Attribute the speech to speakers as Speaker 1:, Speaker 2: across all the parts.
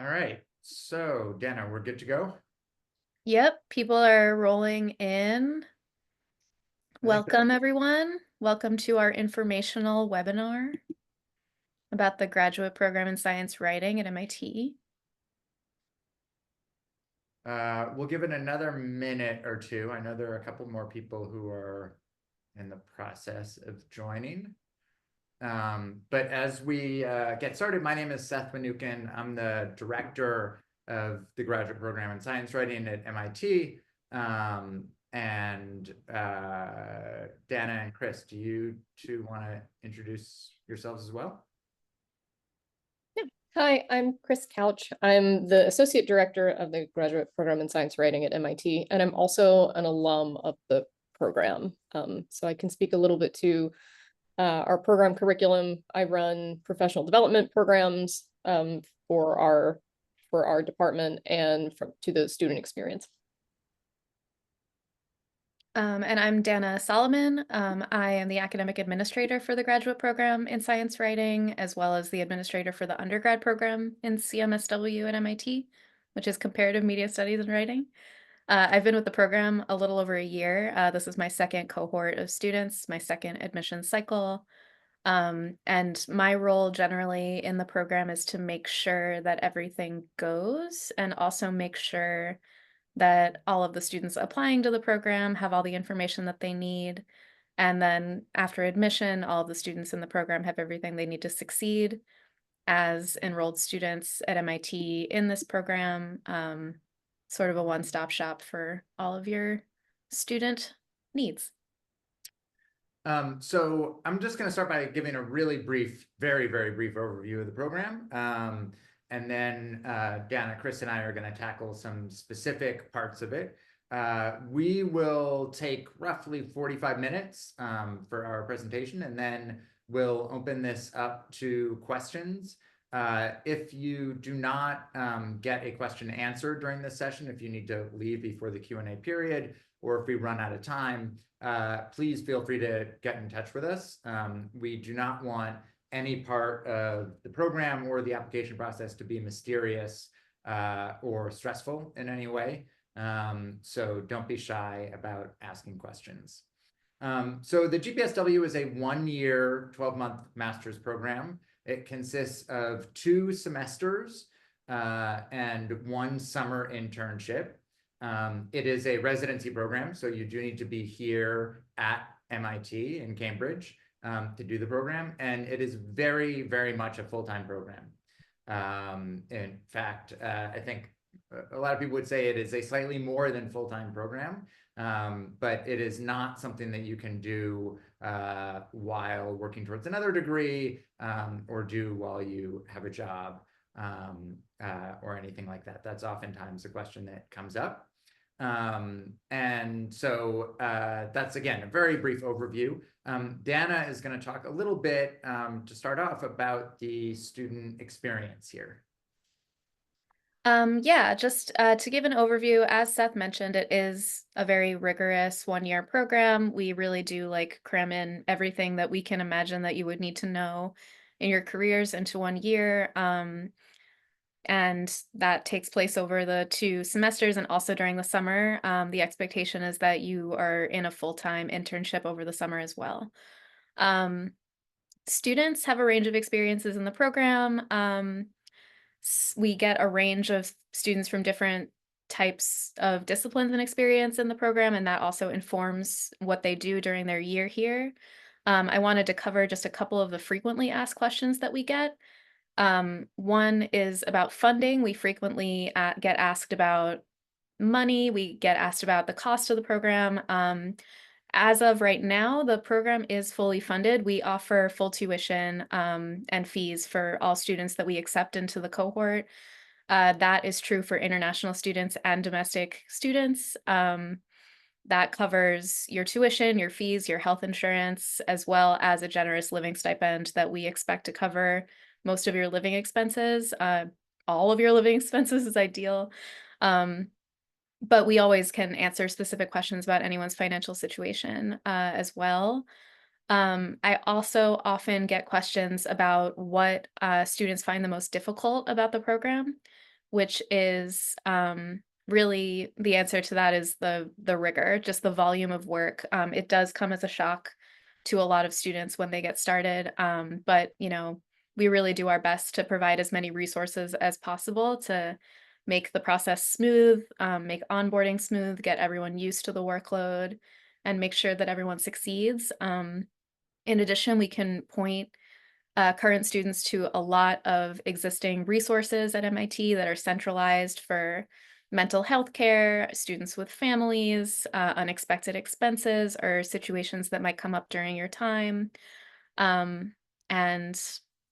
Speaker 1: All right, so Danna, we're good to go?
Speaker 2: Yep, people are rolling in.
Speaker 1: I think that,
Speaker 2: Welcome, everyone. Welcome to our informational webinar about the graduate program in science writing at MIT.
Speaker 1: we'll give it another minute or two. I know there are a couple more people who are in the process of joining. But as we get started, my name is Seth Mnookin. I'm the director of the graduate program in science writing at MIT. And Danna and Chris, do you two want to introduce yourselves as well?
Speaker 3: Yeah. Hi, I'm Chris Couch. I'm the Associate Director of the Graduate Program in Science Writing at MIT, and I'm also an alum of the program. So I can speak a little bit to our program curriculum. I run professional development programs for our department and to the student experience.
Speaker 2: And I'm Danna Solomon. I am the academic administrator for the graduate program in science writing, as well as the administrator for the undergrad program in CMSW at MIT, which is Comparative Media Studies and Writing. I've been with the program a little over a year. This is my second cohort of students, my second admission cycle. And my role generally in the program is to make sure that everything goes and also make sure that all of the students applying to the program have all the information that they need. And then after admission, all of the students in the program have everything they need to succeed as enrolled students at MIT in this program. Sort of a one-stop shop for all of your student needs.
Speaker 1: So I'm just going to start by giving a really brief, very, very brief overview of the program. And then Danna, Chris, and I are going to tackle some specific parts of it. We will take roughly 45 minutes for our presentation, and then we'll open this up to questions. If you do not get a question answered during this session, if you need to leave before the Q&A period, or if we run out of time, please feel free to get in touch with us. We do not want any part of the program or the application process to be mysterious or stressful in any way. So don't be shy about asking questions. So the GPSW is a 1-year, 12-month master's program. It consists of 2 semesters and 1 summer internship. It is a residency program, so you do need to be here at MIT in Cambridge to do the program, and it is very, very much a full-time program. In fact, I think a lot of people would say it is a slightly more than full-time program, but it is not something that you can do while working towards another degree or do while you have a job or anything like that. That's oftentimes a question that comes up. And so that's, again, a very brief overview. Danna is going to talk a little bit to start off about the student experience here.
Speaker 2: Yeah, just to give an overview, as Seth mentioned, it is a very rigorous 1-year program. We really do like cram in everything that we can imagine that you would need to know in your careers into 1 year. And that takes place over the 2 semesters and also during the summer. The expectation is that you are in a full-time internship over the summer as well. Students have a range of experiences in the program. We get a range of students from different types of disciplines and experience in the program, and that also informs what they do during their year here. I wanted to cover just a couple of the frequently asked questions that we get. One is about funding. We frequently get asked about money. We get asked about the cost of the program. As of right now, the program is fully funded. We offer full tuition and fees for all students that we accept into the cohort. That is true for international students and domestic students. That covers your tuition, your fees, your health insurance, as well as a generous living stipend that we expect to cover most of your living expenses. All of your living expenses is ideal. But we always can answer specific questions about anyone's financial situation as well. I also often get questions about what students find the most difficult about the program. which is really the answer to that is the rigor, just the volume of work. It does come as a shock to a lot of students when they get started, but we really do our best to provide as many resources as possible to make the process smooth, make onboarding smooth, get everyone used to the workload, and make sure that everyone succeeds. In addition, we can point current students to a lot of existing resources at MIT that are centralized for mental health care, students with families, unexpected expenses, or situations that might come up during your time. Um, and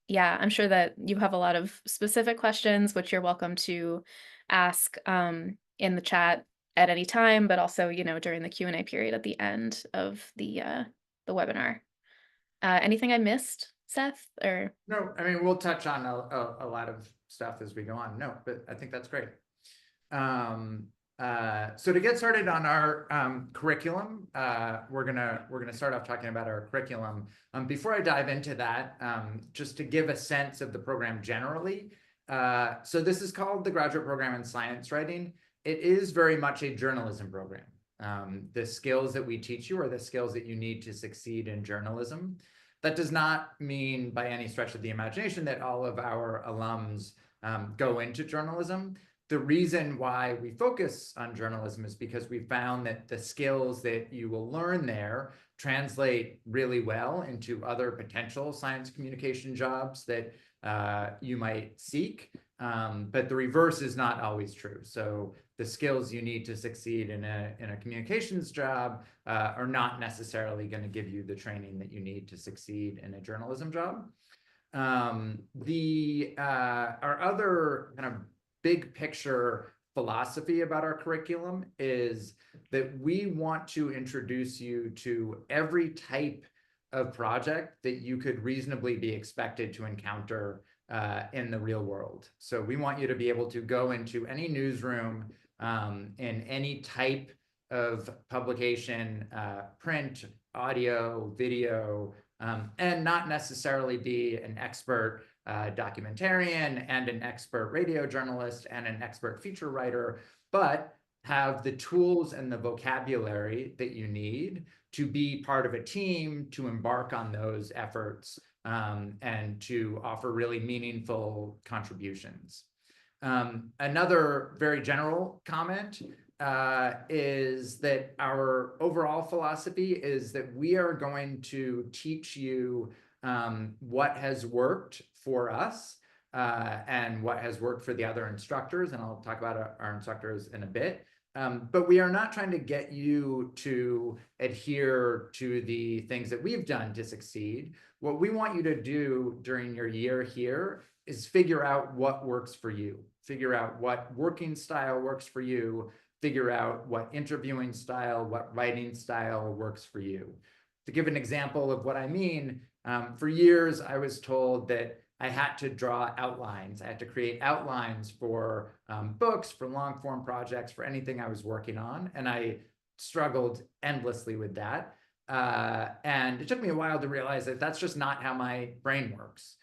Speaker 2: yeah, I'm sure that you have a lot of specific questions, which you're welcome to ask in the chat at any time, but also, during the Q&A period at the end of the webinar. Anything I missed, Seth? Or
Speaker 1: No, I mean, we'll touch on a lot of stuff as we go on. No, but I think that's great. So to get started on our curriculum, we're gonna start off talking about our curriculum. Before I dive into that, just to give a sense of the program generally. So this is called the Graduate Program in Science Writing. It is very much a journalism program. The skills that we teach you are the skills that you need to succeed in journalism. That does not mean by any stretch of the imagination that all of our alums go into journalism. The reason why we focus on journalism is because we found that the skills that you will learn there translate really well into other potential science communication jobs that you might seek. But the reverse is not always true. So the skills you need to succeed in a communications job are not necessarily going to give you the training that you need to succeed in a journalism job. Our other kind of big picture philosophy about our curriculum is that we want to introduce you to every type of project that you could reasonably be expected to encounter in the real world. So we want you to be able to go into any newsroom in any type of publication, print, audio, video, and not necessarily be an expert documentarian and an expert radio journalist and an expert feature writer, but have the tools and the vocabulary that you need to be part of a team, to embark on those efforts, and to offer really meaningful contributions. Another very general comment is that our overall philosophy is that we are going to teach you what has worked for us and what has worked for the other instructors, and I'll talk about our instructors in a bit. But we are not trying to get you to adhere to the things that we've done to succeed. What we want you to do during your year here is figure out what works for you, figure out what working style works for you, figure out what interviewing style, what writing style works for you. To give an example of what I mean, for years I was told that I had to draw outlines. I had to create outlines for books, for long form projects, for anything I was working on. And I struggled endlessly with that. And it took me a while to realize that that's just not how my brain works.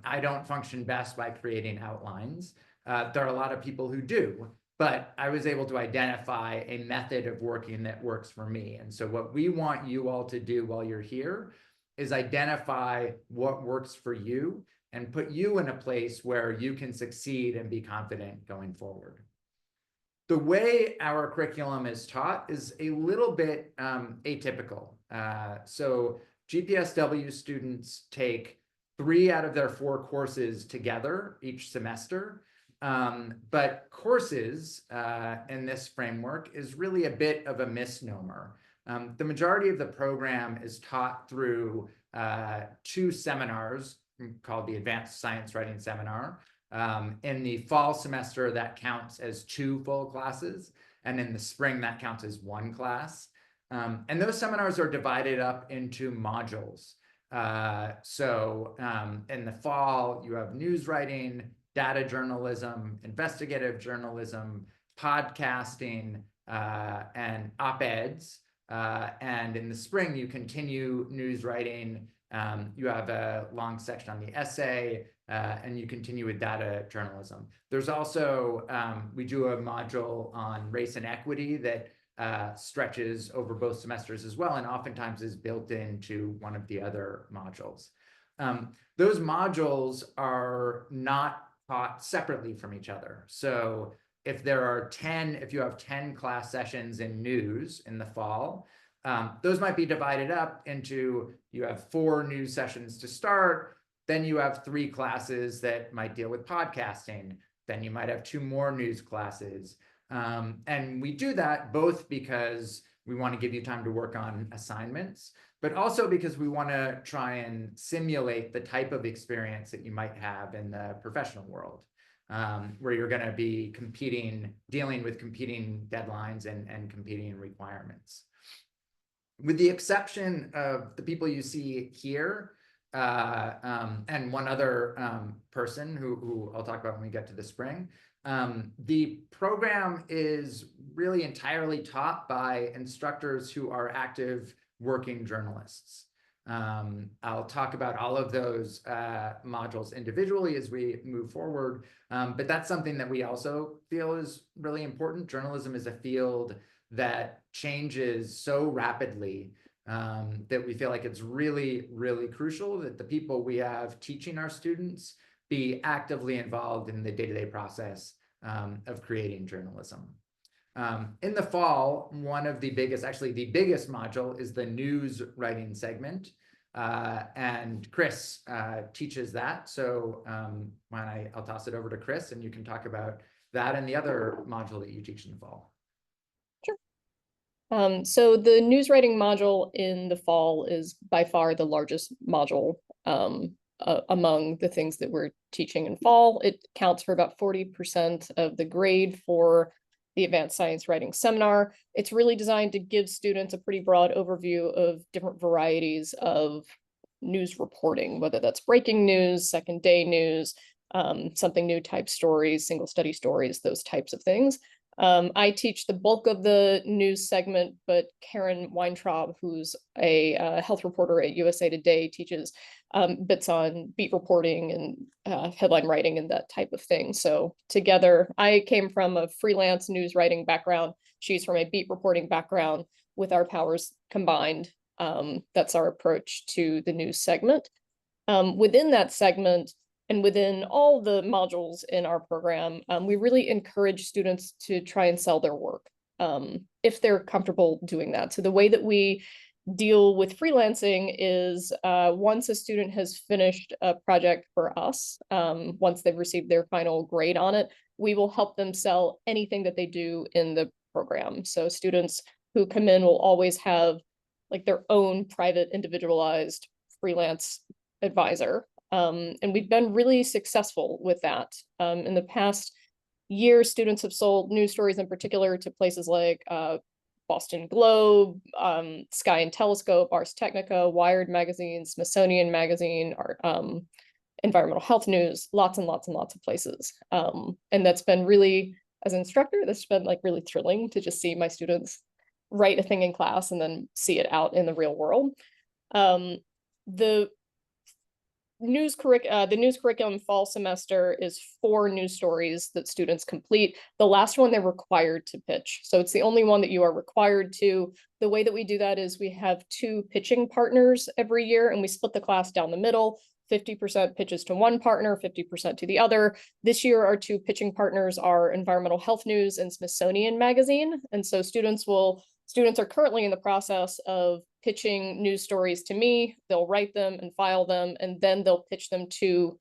Speaker 1: I don't function best by creating outlines. There are a lot of people who do, but I was able to identify a method of working that works for me. And so what we want you all to do while you're here is identify what works for you and put you in a place where you can succeed and be confident going forward. The way our curriculum is taught is a little bit atypical. So GPSW students take 3 out of their 4 courses together each semester. But courses in this framework is really a bit of a misnomer. The majority of the program is taught through 2 seminars called the Advanced Science Writing Seminar. In the fall semester, that counts as 2 full classes, and in the spring, that counts as 1 class. And those seminars are divided up into modules. So in the fall, you have news writing, data journalism, investigative journalism, podcasting, and op-eds. And in the spring, you continue news writing. You have a long section on the essay, and you continue with data journalism. There's also, we do a module on race and equity that stretches over both semesters as well, and oftentimes is built into one of the other modules. Those modules are not taught separately from each other. So if you have 10 class sessions in news in the fall, those might be divided up into, you have 4 news sessions to start, then you have 3 classes that might deal with podcasting, then you might have 2 more news classes. And we do that both because we want to give you time to work on assignments, but also because we want to try and simulate the type of experience that you might have in the professional world, where you're going to be dealing with competing deadlines and competing requirements. With the exception of the people you see here, and one other person who I'll talk about when we get to the spring, the program is really entirely taught by instructors who are active working journalists. I'll talk about all of those modules individually as we move forward, but that's something that we also feel is really important. Journalism is a field that changes so rapidly that we feel like it's really, really crucial that the people we have teaching our students be actively involved in the day-to-day process of creating journalism. In the fall, one of the biggest, actually the biggest module is the news writing segment. And Chris teaches that. So I'll toss it over to Chris and you can talk about that and the other module that you teach in the fall.
Speaker 3: So the news writing module in the fall is by far the largest module among the things that we're teaching in fall. It counts for about 40% of the grade for the advanced science writing seminar. It's really designed to give students a pretty broad overview of different varieties of news reporting, whether that's breaking news, second day news, something new type stories, single study stories, those types of things. I teach the bulk of the news segment, but Karen Weintraub, who's a health reporter at USA Today, teaches bits on beat reporting and headline writing and that type of thing. So together, I came from a freelance news writing background. She's from a beat reporting background. With our powers combined, that's our approach to the news segment. Within that segment, and within all the modules in our program, we really encourage students to try and sell their work if they're comfortable doing that. So the way that we deal with freelancing is once a student has finished a project for us, once they've received their final grade on it, we will help them sell anything that they do in the program. So students who come in will always have like their own private individualized freelance advisor. And we've been really successful with that. In the past year, students have sold news stories in particular to places like Boston Globe, Sky and Telescope, Ars Technica, Wired Magazine, Smithsonian Magazine, Environmental Health News, lots and lots and lots of places. And that's been really, as an instructor, that's been like really thrilling to just see my students write a thing in class and then see it out in the real world. The news curriculum fall semester is 4 news stories that students complete. The last one they're required to pitch. So it's the only one that you are required to. The way that we do that is we have 2 pitching partners every year, and we split the class down the middle. 50% pitches to one partner, 50% to the other. This year, our 2 pitching partners are Environmental Health News and Smithsonian Magazine. And so students are currently in the process of pitching news stories to me. They'll write them and file them, and then they'll pitch them to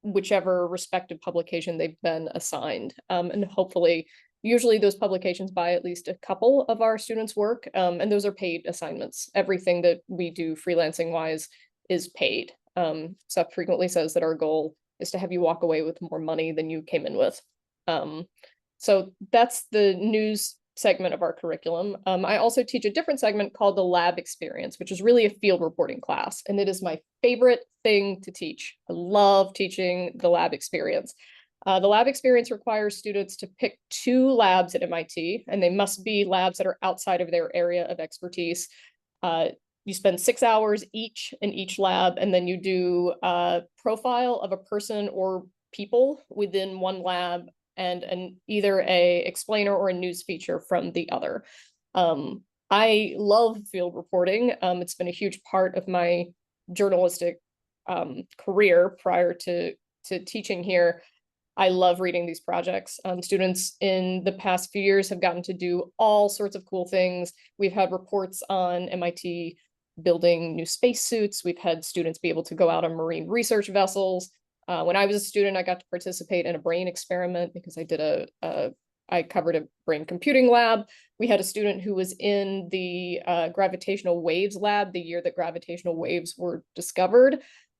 Speaker 3: whichever respective publication they've been assigned. And hopefully, usually those publications buy at least a couple of our students' work, and those are paid assignments. Everything that we do freelancing-wise is paid. Seth frequently says that our goal is to have you walk away with more money than you came in with. So that's the news segment of our curriculum. I also teach a different segment called the lab experience, which is really a field reporting class. And it is my favorite thing to teach. I love teaching the lab experience. The lab experience requires students to pick 2 labs at MIT, and they must be labs that are outside of their area of expertise. you spend 6 hours each in each lab, and then you do a profile of a person or people within one lab and either a explainer or a news feature from the other. I love field reporting. It's been a huge part of my journalistic career prior to teaching here. I love reading these projects. Students in the past few years have gotten to do all sorts of cool things. We've had reports on MIT building new spacesuits. We've had students be able to go out on marine research vessels. When I was a student, I got to participate in a brain experiment because I covered a brain computing lab. We had a student who was in the gravitational waves lab the year that gravitational waves were discovered.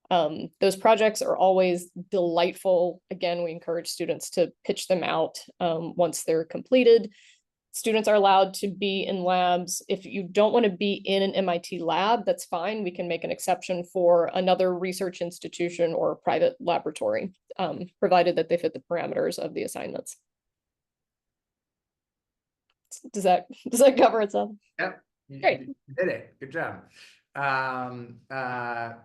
Speaker 3: Those projects are always delightful. Again, we encourage students to pitch them out once they're completed. Students are allowed to be in labs. If you don't want to be in an MIT lab, that's fine. We can make an exception for another research institution or private laboratory, provided that they fit the parameters of the assignments. Does that cover itself?
Speaker 1: Yep.
Speaker 3: Great.
Speaker 1: You did it. Good job.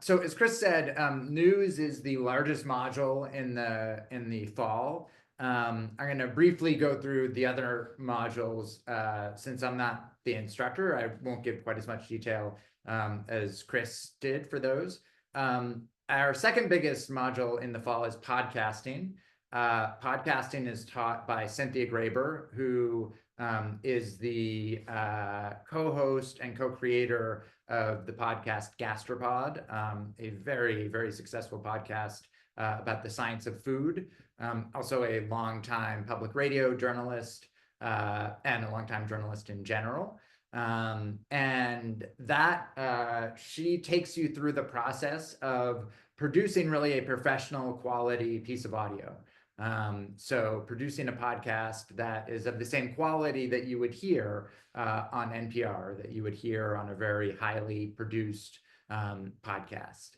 Speaker 1: So as Chris said, news is the largest module in the fall. I'm going to briefly go through the other modules. Since I'm not the instructor, I won't give quite as much detail as Chris did for those. Our second biggest module in the fall is podcasting. Podcasting is taught by Cynthia Graber, who is the co-host and co-creator of the podcast Gastropod, a very, very successful podcast about the science of food. Also a longtime public radio journalist and a longtime journalist in general. And that she takes you through the process of producing really a professional quality piece of audio. So producing a podcast that is of the same quality that you would hear on NPR, that you would hear on a very highly produced podcast.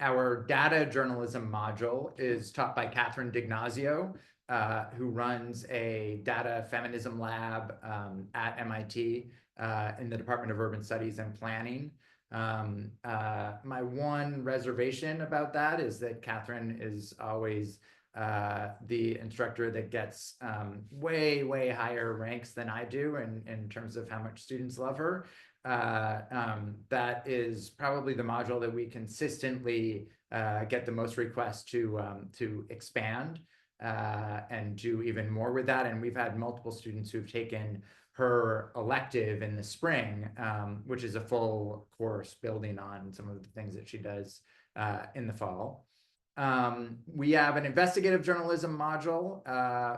Speaker 1: Our data journalism module is taught by Catherine D'Ignazio, who runs a data feminism lab at MIT in the Department of Urban Studies and Planning. My one reservation about that is that Catherine is always the instructor that gets way, way higher ranks than I do in terms of how much students love her. That is probably the module that we consistently get the most requests to expand and do even more with that. And we've had multiple students who've taken her elective in the spring, which is a full course building on some of the things that she does in the fall. We have an investigative journalism module,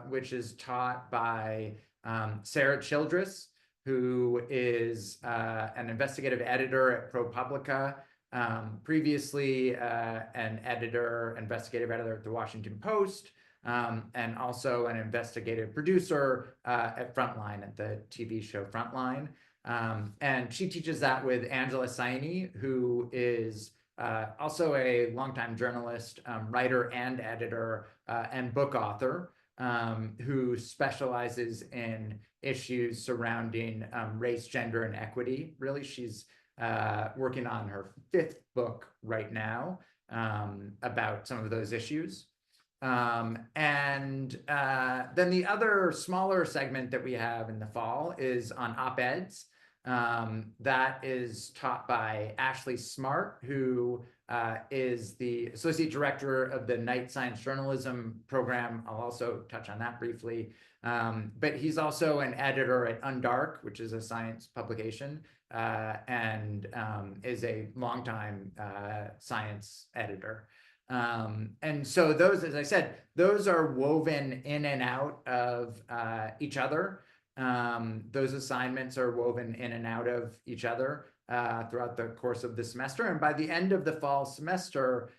Speaker 1: which is taught by Sarah Childress, who is an investigative editor at ProPublica, previously an investigative editor at the Washington Post, and also an investigative producer at Frontline, at the TV show Frontline. And she teaches that with Angela Saini, who is also a longtime journalist, writer and editor, and book author, who specializes in issues surrounding race, gender, and equity. Really, she's working on her 5th book right now about some of those issues. And then the other smaller segment that we have in the fall is on op-eds. That is taught by Ashley Smart, who is the Associate Director of the Night Science Journalism program. I'll also touch on that briefly. But he's also an editor at Undark, which is a science publication, and is a longtime science editor. And so those, as I said, those are woven in and out of each other. Those assignments are woven in and out of each other throughout the course of the semester. And by the end of the fall semester,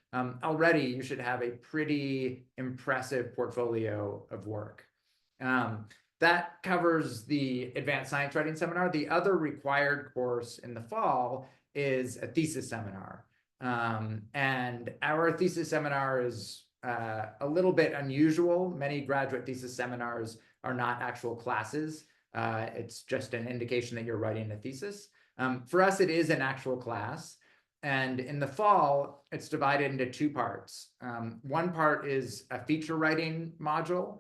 Speaker 1: already you should have a pretty impressive portfolio of work. That covers the advanced science writing seminar. The other required course in the fall is a thesis seminar. And our thesis seminar is a little bit unusual. Many graduate thesis seminars are not actual classes. It's just an indication that you're writing a thesis. For us, it is an actual class. And in the fall, it's divided into two parts. One part is a feature writing module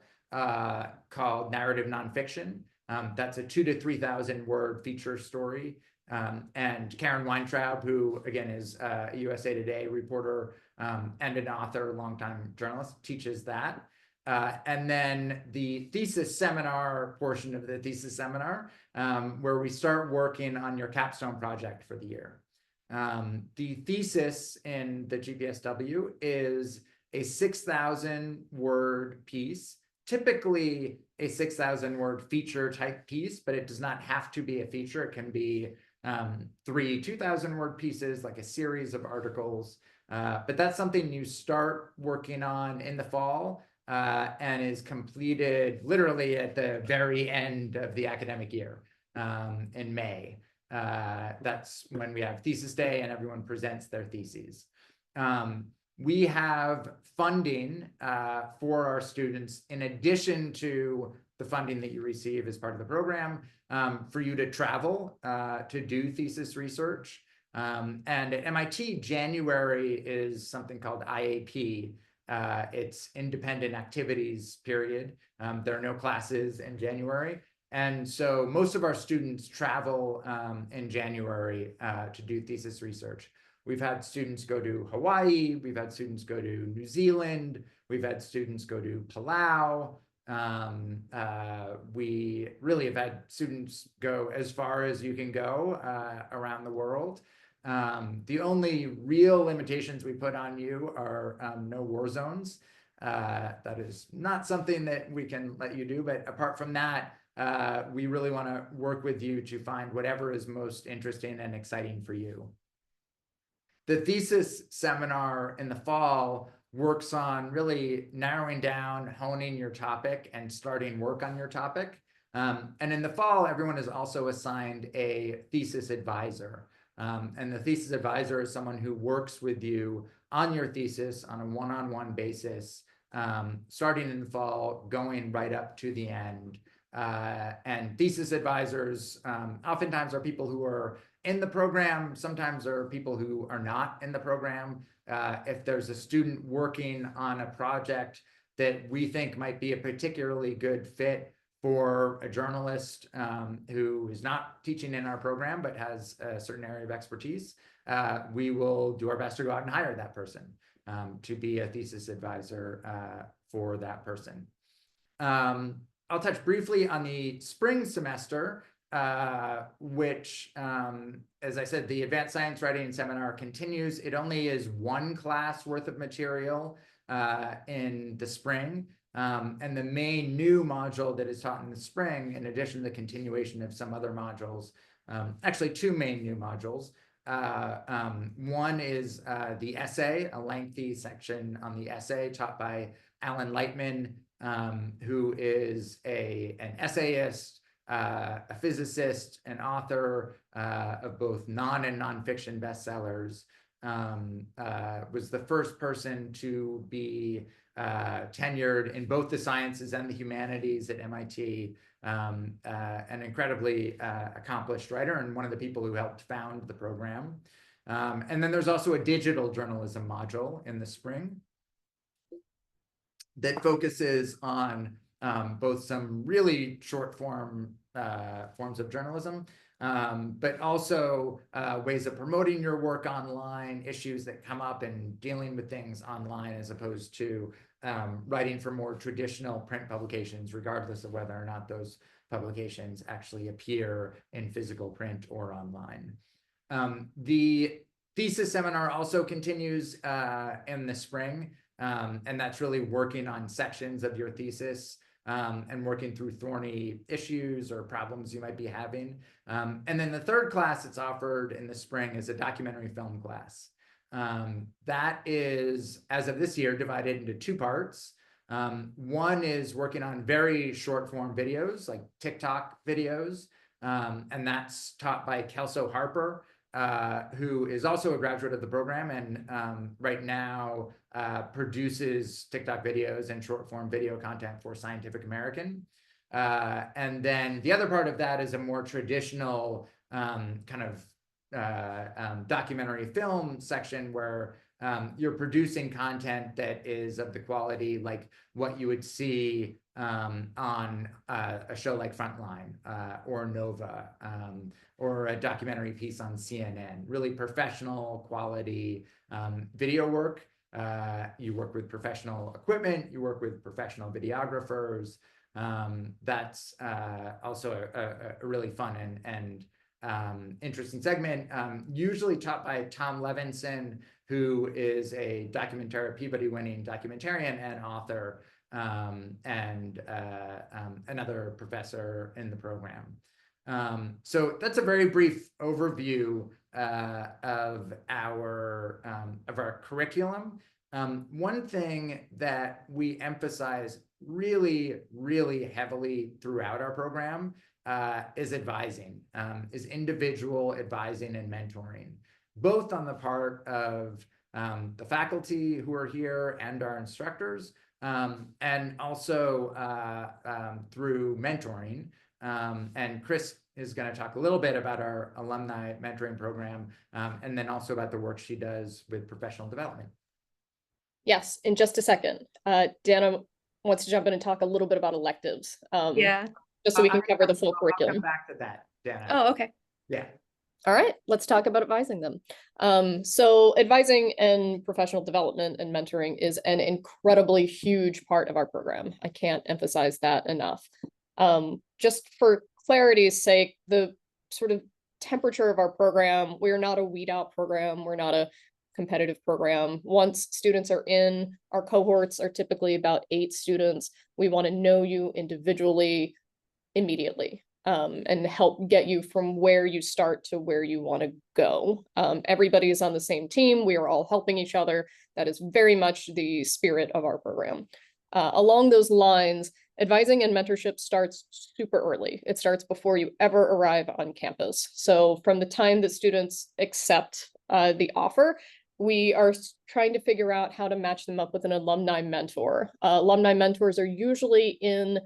Speaker 1: called narrative nonfiction. That's a 2,000 to 3,000 word feature story. And Karen Weintraub, who again is a USA Today reporter and an author, longtime journalist, teaches that. And then the thesis seminar portion of the thesis seminar, where we start working on your capstone project for the year. The thesis in the GPSW is a 6,000 word piece, typically a 6,000 word feature type piece, but it does not have to be a feature. It can be 3 2,000 word pieces, like a series of articles. But that's something you start working on in the fall and is completed literally at the very end of the academic year in May. That's when we have thesis day and everyone presents their theses. We have funding for our students, in addition to the funding that you receive as part of the program, for you to travel to do thesis research. And at MIT, January is something called IAP. It's independent activities period. There are no classes in January. And so most of our students travel in January to do thesis research. We've had students go to Hawaii. We've had students go to New Zealand. We've had students go to Palau. We really have had students go as far as you can go around the world. The only real limitations we put on you are no war zones. That is not something that we can let you do, but apart from that, we really want to work with you to find whatever is most interesting and exciting for you. The thesis seminar in the fall works on really narrowing down, honing your topic, and starting work on your topic. And in the fall, everyone is also assigned a thesis advisor. And the thesis advisor is someone who works with you on your thesis on a one-on-one basis, starting in the fall, going right up to the end. And thesis advisors oftentimes are people who are in the program, sometimes are people who are not in the program. If there's a student working on a project that we think might be a particularly good fit for a journalist who is not teaching in our program but has a certain area of expertise, we will do our best to go out and hire that person to be a thesis advisor for that person. I'll touch briefly on the spring semester, which, as I said, the Advanced Science Writing Seminar continues. It only is one class worth of material in the spring. And the main new module that is taught in the spring, in addition to the continuation of some other modules, actually two main new modules. One is the essay, a lengthy section on the essay taught by Alan Lightman, who is an essayist, a physicist, an author of both non and nonfiction bestsellers, was the first person to be tenured in both the sciences and the humanities at MIT, an incredibly accomplished writer and one of the people who helped found the program. And then there's also a digital journalism module in the spring that focuses on both some really short form forms of journalism, but also ways of promoting your work online, issues that come up and dealing with things online as opposed to writing for more traditional print publications, regardless of whether or not those publications actually appear in physical print or online. The thesis seminar also continues in the spring. And that's really working on sections of your thesis and working through thorny issues or problems you might be having. And then the third class that's offered in the spring is a documentary film class. That is, as of this year, divided into two parts. One is working on very short form videos, like TikTok videos. And that's taught by Kelso Harper, who is also a graduate of the program and right now produces TikTok videos and short form video content for Scientific American. And then the other part of that is a more traditional kind of documentary film section where you're producing content that is of the quality like what you would see on a show like Frontline or Nova or a documentary piece on CNN. Really professional quality video work. You work with professional equipment, you work with professional videographers. That's also a really fun and interesting segment, usually taught by Tom Levinson, who is a Peabody winning documentarian and author, and another professor in the program. So that's a very brief overview of our curriculum. One thing that we emphasize really, really heavily throughout our program is advising, is individual advising and mentoring, both on the part of the faculty who are here and our instructors, and also through mentoring. And Chris is going to talk a little bit about our alumni mentoring program, and then also about the work she does with professional development.
Speaker 3: Yes, in just a second. Danna wants to jump in and talk a little bit about electives.
Speaker 2: Yeah.
Speaker 3: Just so we can cover the full curriculum.
Speaker 1: I'll come back to that, Danna.
Speaker 2: Oh, okay.
Speaker 1: Yeah.
Speaker 3: All right, let's talk about advising them. So advising and professional development and mentoring is an incredibly huge part of our program. I can't emphasize that enough. Just for clarity's sake, the sort of temperature of our program, we're not a weed out program. We're not a competitive program. Once students are in, our cohorts are typically about 8 students. We want to know you individually immediately, and help get you from where you start to where you want to go. Everybody is on the same team. We are all helping each other. That is very much the spirit of our program. Along those lines, advising and mentorship starts super early. It starts before you ever arrive on campus. So from the time that students accept the offer, we are trying to figure out how to match them up with an alumni mentor. Alumni mentors are usually in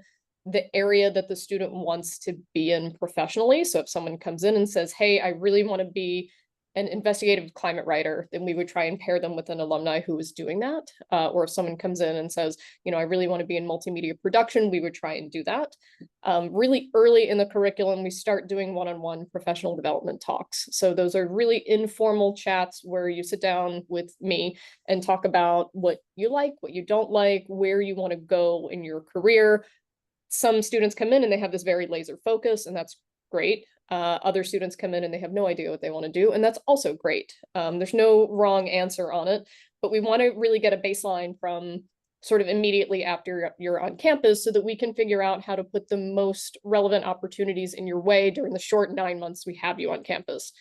Speaker 3: the area that the student wants to be in professionally. So if someone comes in and says, hey, I really want to be an investigative climate writer, then we would try and pair them with an alumni who is doing that. Or if someone comes in and says, you know, I really want to be in multimedia production, we would try and do that. Really early in the curriculum, we start doing one-on-one professional development talks. So those are really informal chats where you sit down with me and talk about what you like, what you don't like, where you want to go in your career. Some students come in and they have this very laser focus, and that's great. Other students come in and they have no idea what they want to do, and that's also great. There's no wrong answer on it, but we want to really get a baseline from sort of immediately after you're on campus so that we can figure out how to put the most relevant opportunities in your way during the short 9 months we have you on campus.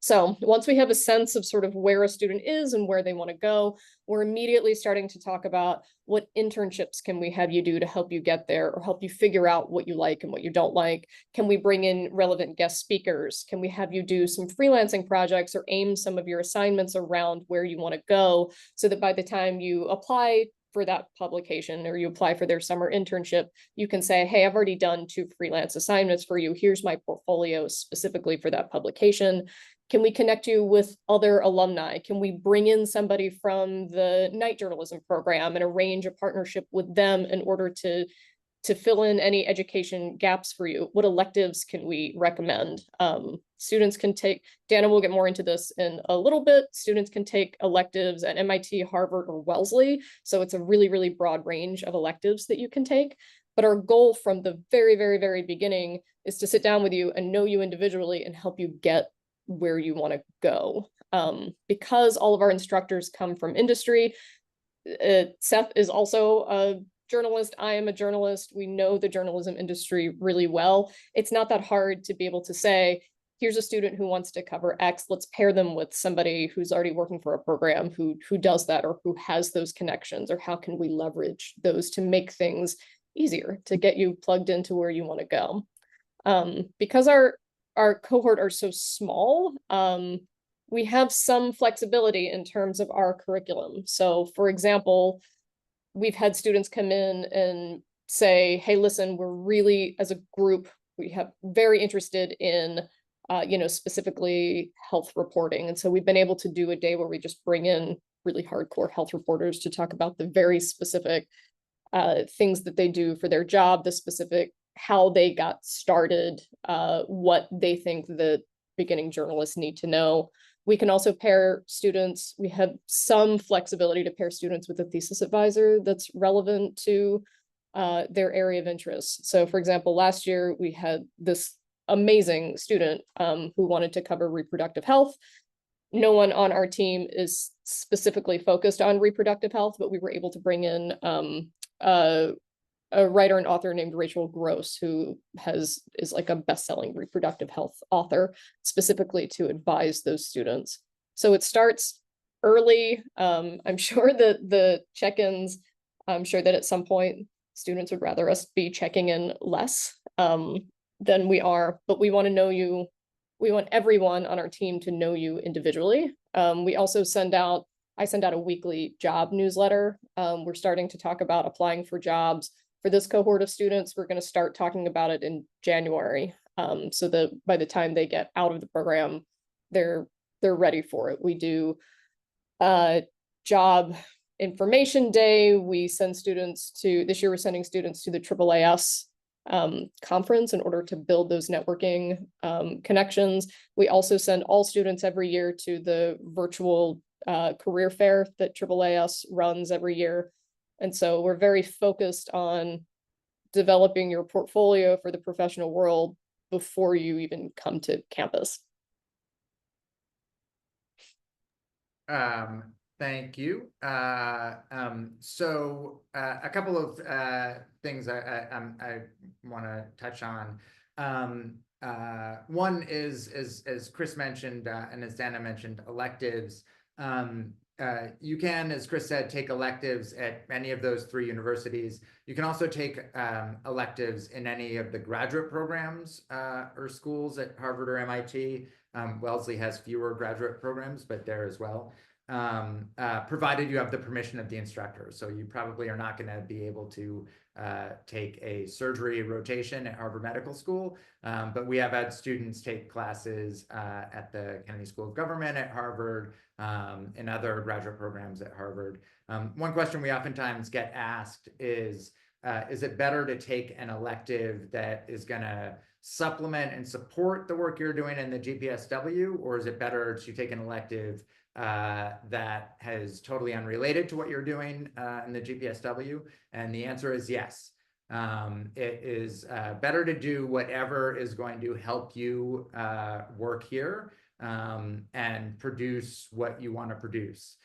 Speaker 3: So once we have a sense of sort of where a student is and where they want to go, we're immediately starting to talk about what internships can we have you do to help you get there or help you figure out what you like and what you don't like. Can we bring in relevant guest speakers? Can we have you do some freelancing projects or aim some of your assignments around where you want to go so that by the time you apply for that publication or you apply for their summer internship, you can say, hey, I've already done 2 freelance assignments for you. Here's my portfolio specifically for that publication. Can we connect you with other alumni? Can we bring in somebody from the night journalism program and arrange a partnership with them in order to fill in any education gaps for you? What electives can we recommend? Students can take, Danna will get more into this in a little bit. Students can take electives at MIT, Harvard, or Wellesley. So it's a really, really broad range of electives that you can take. But our goal from the very, very, very beginning is to sit down with you and know you individually and help you get where you want to go. Because all of our instructors come from industry, Seth is also a journalist. I am a journalist. We know the journalism industry really well. It's not that hard to be able to say, here's a student who wants to cover X. Let's pair them with somebody who's already working for a program who does that or who has those connections, or how can we leverage those to make things easier to get you plugged into where you want to go. Because our cohort are so small, we have some flexibility in terms of our curriculum. So for example, we've had students come in and say, hey, listen, we're really, as a group, we have very interested in, specifically health reporting. And so we've been able to do a day where we just bring in really hardcore health reporters to talk about the very specific things that they do for their job, the specific how they got started, what they think the beginning journalists need to know. We can also pair students. We have some flexibility to pair students with a thesis advisor that's relevant to their area of interest. So for example, last year we had this amazing student who wanted to cover reproductive health. No one on our team is specifically focused on reproductive health, but we were able to bring in a writer and author named Rachel Gross, who is like a best-selling reproductive health author, specifically to advise those students. So it starts early. I'm sure that the check-ins, I'm sure that at some point students would rather us be checking in less than we are, but we want to know you. We want everyone on our team to know you individually. We also I send out a weekly job newsletter. We're starting to talk about applying for jobs. For this cohort of students, we're going to start talking about it in January, so that by the time they get out of the program, they're ready for it. We do job information day. We send students this year we're sending students to the AAAS conference in order to build those networking connections. We also send all students every year to the virtual career fair that AAAS runs every year. And so we're very focused on developing your portfolio for the professional world before you even come to campus.
Speaker 1: Thank you. So a couple of things I want to touch on. One is, as Chris mentioned, and as Danna mentioned, electives. You can, as Chris said, take electives at any of those 3 universities. You can also take electives in any of the graduate programs or schools at Harvard or MIT. Wellesley has fewer graduate programs, but there as well, provided you have the permission of the instructor. So you probably are not going to be able to take a surgery rotation at Harvard Medical School, but we have had students take classes at the Kennedy School of Government at Harvard, and other graduate programs at Harvard. One question we oftentimes get asked is it better to take an elective that is going to supplement and support the work you're doing in the GPSW, or is it better to take an elective that is totally unrelated to what you're doing in the GPSW? And the answer is yes. It is better to do whatever is going to help you work here and produce what you want to produce.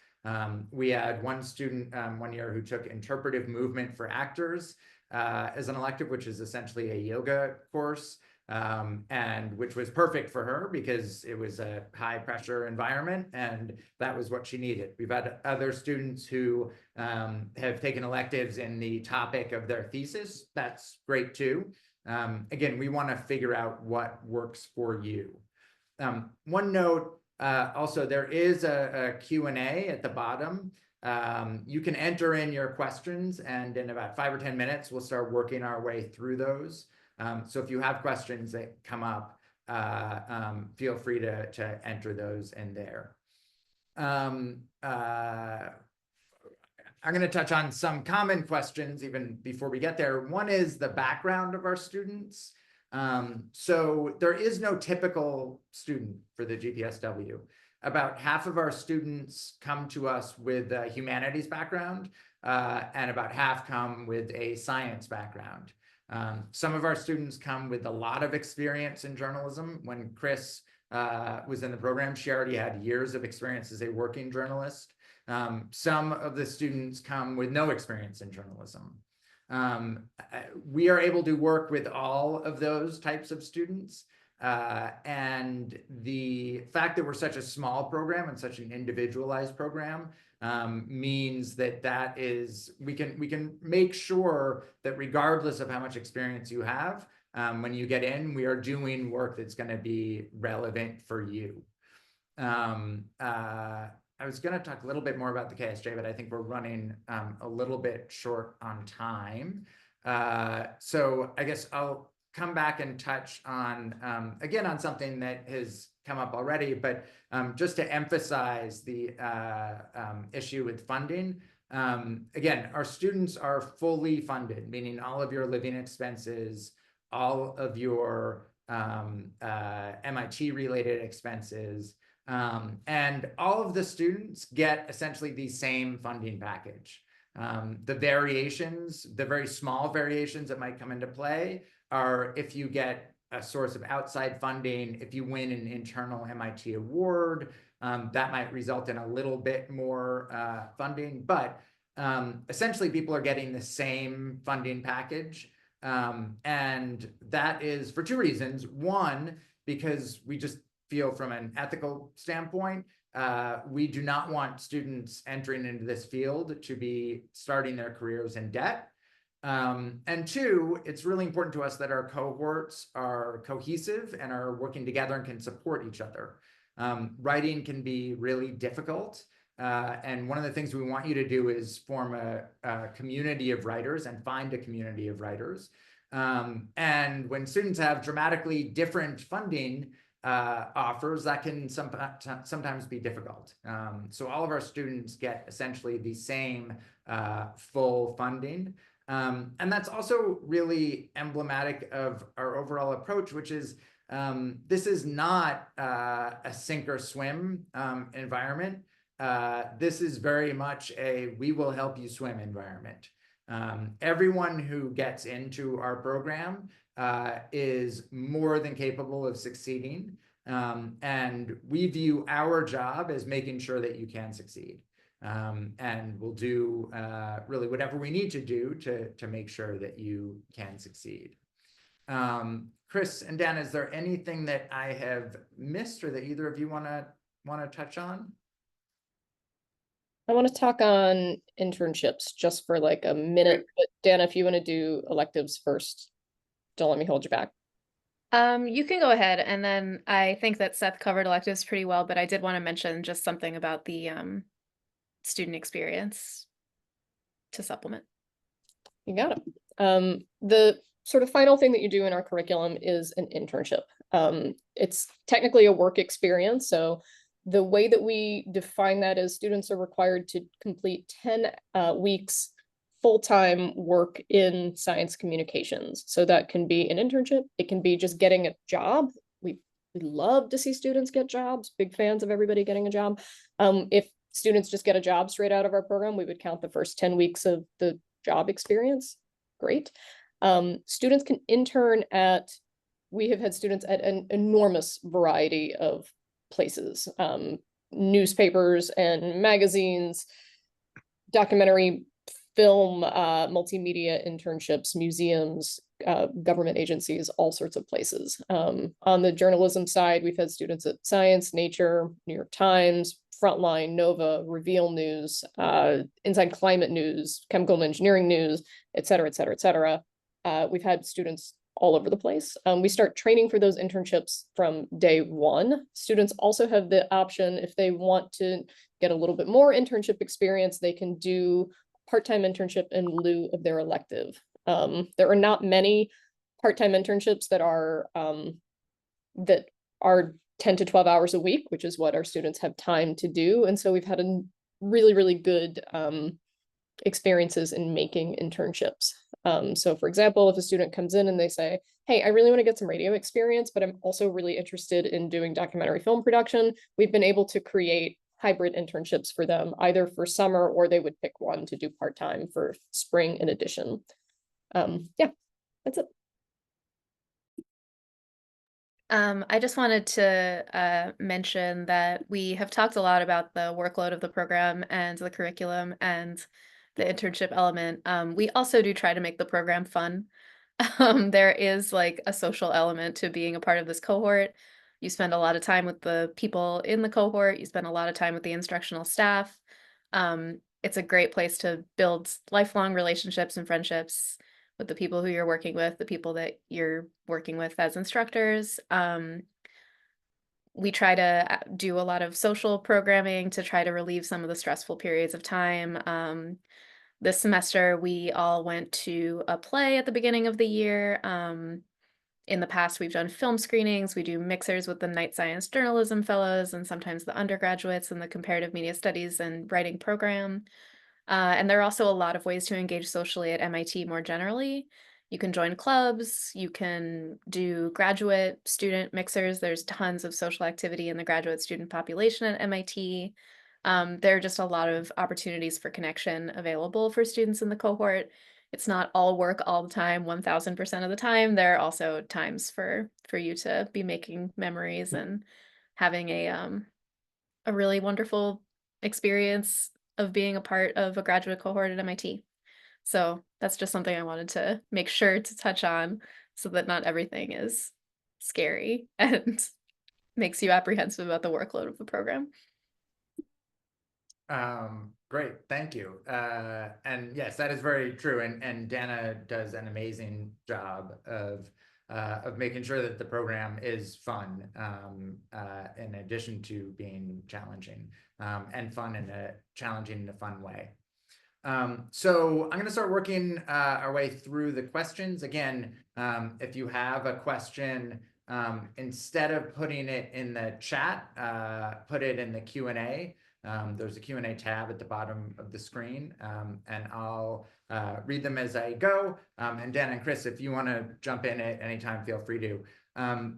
Speaker 1: We had one student one year who took interpretive movement for actors as an elective, which is essentially a yoga course. And which was perfect for her because it was a high pressure environment and that was what she needed. We've had other students who have taken electives in the topic of their thesis. That's great too. Again, we want to figure out what works for you. One note, also there is a Q&A at the bottom. You can enter in your questions and in about 5 or 10 minutes, we'll start working our way through those. So if you have questions that come up, feel free to enter those in there. I'm going to touch on some common questions even before we get there. One is the background of our students. So there is no typical student for the GPSW. About half of our students come to us with a humanities background, and about half come with a science background. Some of our students come with a lot of experience in journalism. When Chris was in the program, she already had years of experience as a working journalist. Some of the students come with no experience in journalism. We are able to work with all of those types of students. And the fact that we're such a small program and such an individualized program means that we can make sure that regardless of how much experience you have, when you get in, we are doing work that's going to be relevant for you. I was going to talk a little bit more about the KSJ, but I think we're running a little bit short on time. So I guess I'll come back and touch on, again, on something that has come up already, but just to emphasize the issue with funding. Again, our students are fully funded, meaning all of your living expenses, all of your MIT related expenses, and all of the students get essentially the same funding package. The variations, the very small variations that might come into play are if you get a source of outside funding, if you win an internal MIT award, that might result in a little bit more funding, but essentially people are getting the same funding package. And that is for two reasons. One, because we just feel from an ethical standpoint, we do not want students entering into this field to be starting their careers in debt. And two, it's really important to us that our cohorts are cohesive and are working together and can support each other. Writing can be really difficult. And one of the things we want you to do is form a community of writers and find a community of writers. And when students have dramatically different funding offers, that can sometimes be difficult. So all of our students get essentially the same full funding. And that's also really emblematic of our overall approach, which is this is not a sink or swim environment. This is very much a we will help you swim environment. Everyone who gets into our program is more than capable of succeeding. And we view our job as making sure that you can succeed. And we'll do really whatever we need to do to make sure that you can succeed. Chris and Dan, is there anything that I have missed or that either of you want to touch on?
Speaker 3: I want to talk on internships just for like a minute, but Danna, if you want to do electives first, don't let me hold you back.
Speaker 2: You can go ahead, and then I think that Seth covered electives pretty well, but I did want to mention just something about the student experience to supplement.
Speaker 3: You got it. The sort of final thing that you do in our curriculum is an internship. It's technically a work experience. So the way that we define that is students are required to complete 10 weeks full-time work in science communications. So that can be an internship. It can be just getting a job. We love to see students get jobs, big fans of everybody getting a job. If students just get a job straight out of our program, we would count the first 10 weeks of the job experience. Great. Students can intern at, we have had students at an enormous variety of places, newspapers and magazines, documentary, film, multimedia internships, museums, government agencies, all sorts of places. On the journalism side, we've had students at Science, Nature, New York Times, Frontline, Nova, Reveal News, Inside Climate News, Chemical Engineering News, et cetera, et cetera, et cetera. We've had students all over the place. We start training for those internships from day one. Students also have the option, if they want to get a little bit more internship experience, they can do part-time internship in lieu of their elective. There are not many part-time internships that are 10 to 12 hours a week, which is what our students have time to do. And so we've had a really, really good experiences in making internships. So for example, if a student comes in and they say, hey, I really want to get some radio experience, but I'm also really interested in doing documentary film production, we've been able to create hybrid internships for them, either for summer or they would pick one to do part-time for spring in addition. Yeah, that's it.
Speaker 2: I just wanted to mention that we have talked a lot about the workload of the program and the curriculum and the internship element. We also do try to make the program fun. There is like a social element to being a part of this cohort. You spend a lot of time with the people in the cohort. You spend a lot of time with the instructional staff. It's a great place to build lifelong relationships and friendships with the people who you're working with, the people that you're working with as instructors. We try to do a lot of social programming to try to relieve some of the stressful periods of time. This semester, we all went to a play at the beginning of the year. In the past, we've done film screenings, we do mixers with the Night Science Journalism Fellows and sometimes the undergraduates in the Comparative Media Studies and Writing program. And there are also a lot of ways to engage socially at MIT more generally. You can join clubs, you can do graduate student mixers. There's tons of social activity in the graduate student population at MIT. There are just a lot of opportunities for connection available for students in the cohort. It's not all work all the time, 1000% of the time. There are also times for you to be making memories and having a really wonderful experience of being a part of a graduate cohort at MIT. So that's just something I wanted to make sure to touch on so that not everything is scary and makes you apprehensive about the workload of the program.
Speaker 1: Great, thank you. And yes, that is very true. And Danna does an amazing job of making sure that the program is fun, in addition to being challenging, and fun in a challenging in a fun way. So I'm going to start working our way through the questions. Again, if you have a question, instead of putting it in the chat, put it in the Q&A. There's a Q&A tab at the bottom of the screen, and I'll read them as I go. And Dan and Chris, if you want to jump in at any time, feel free to.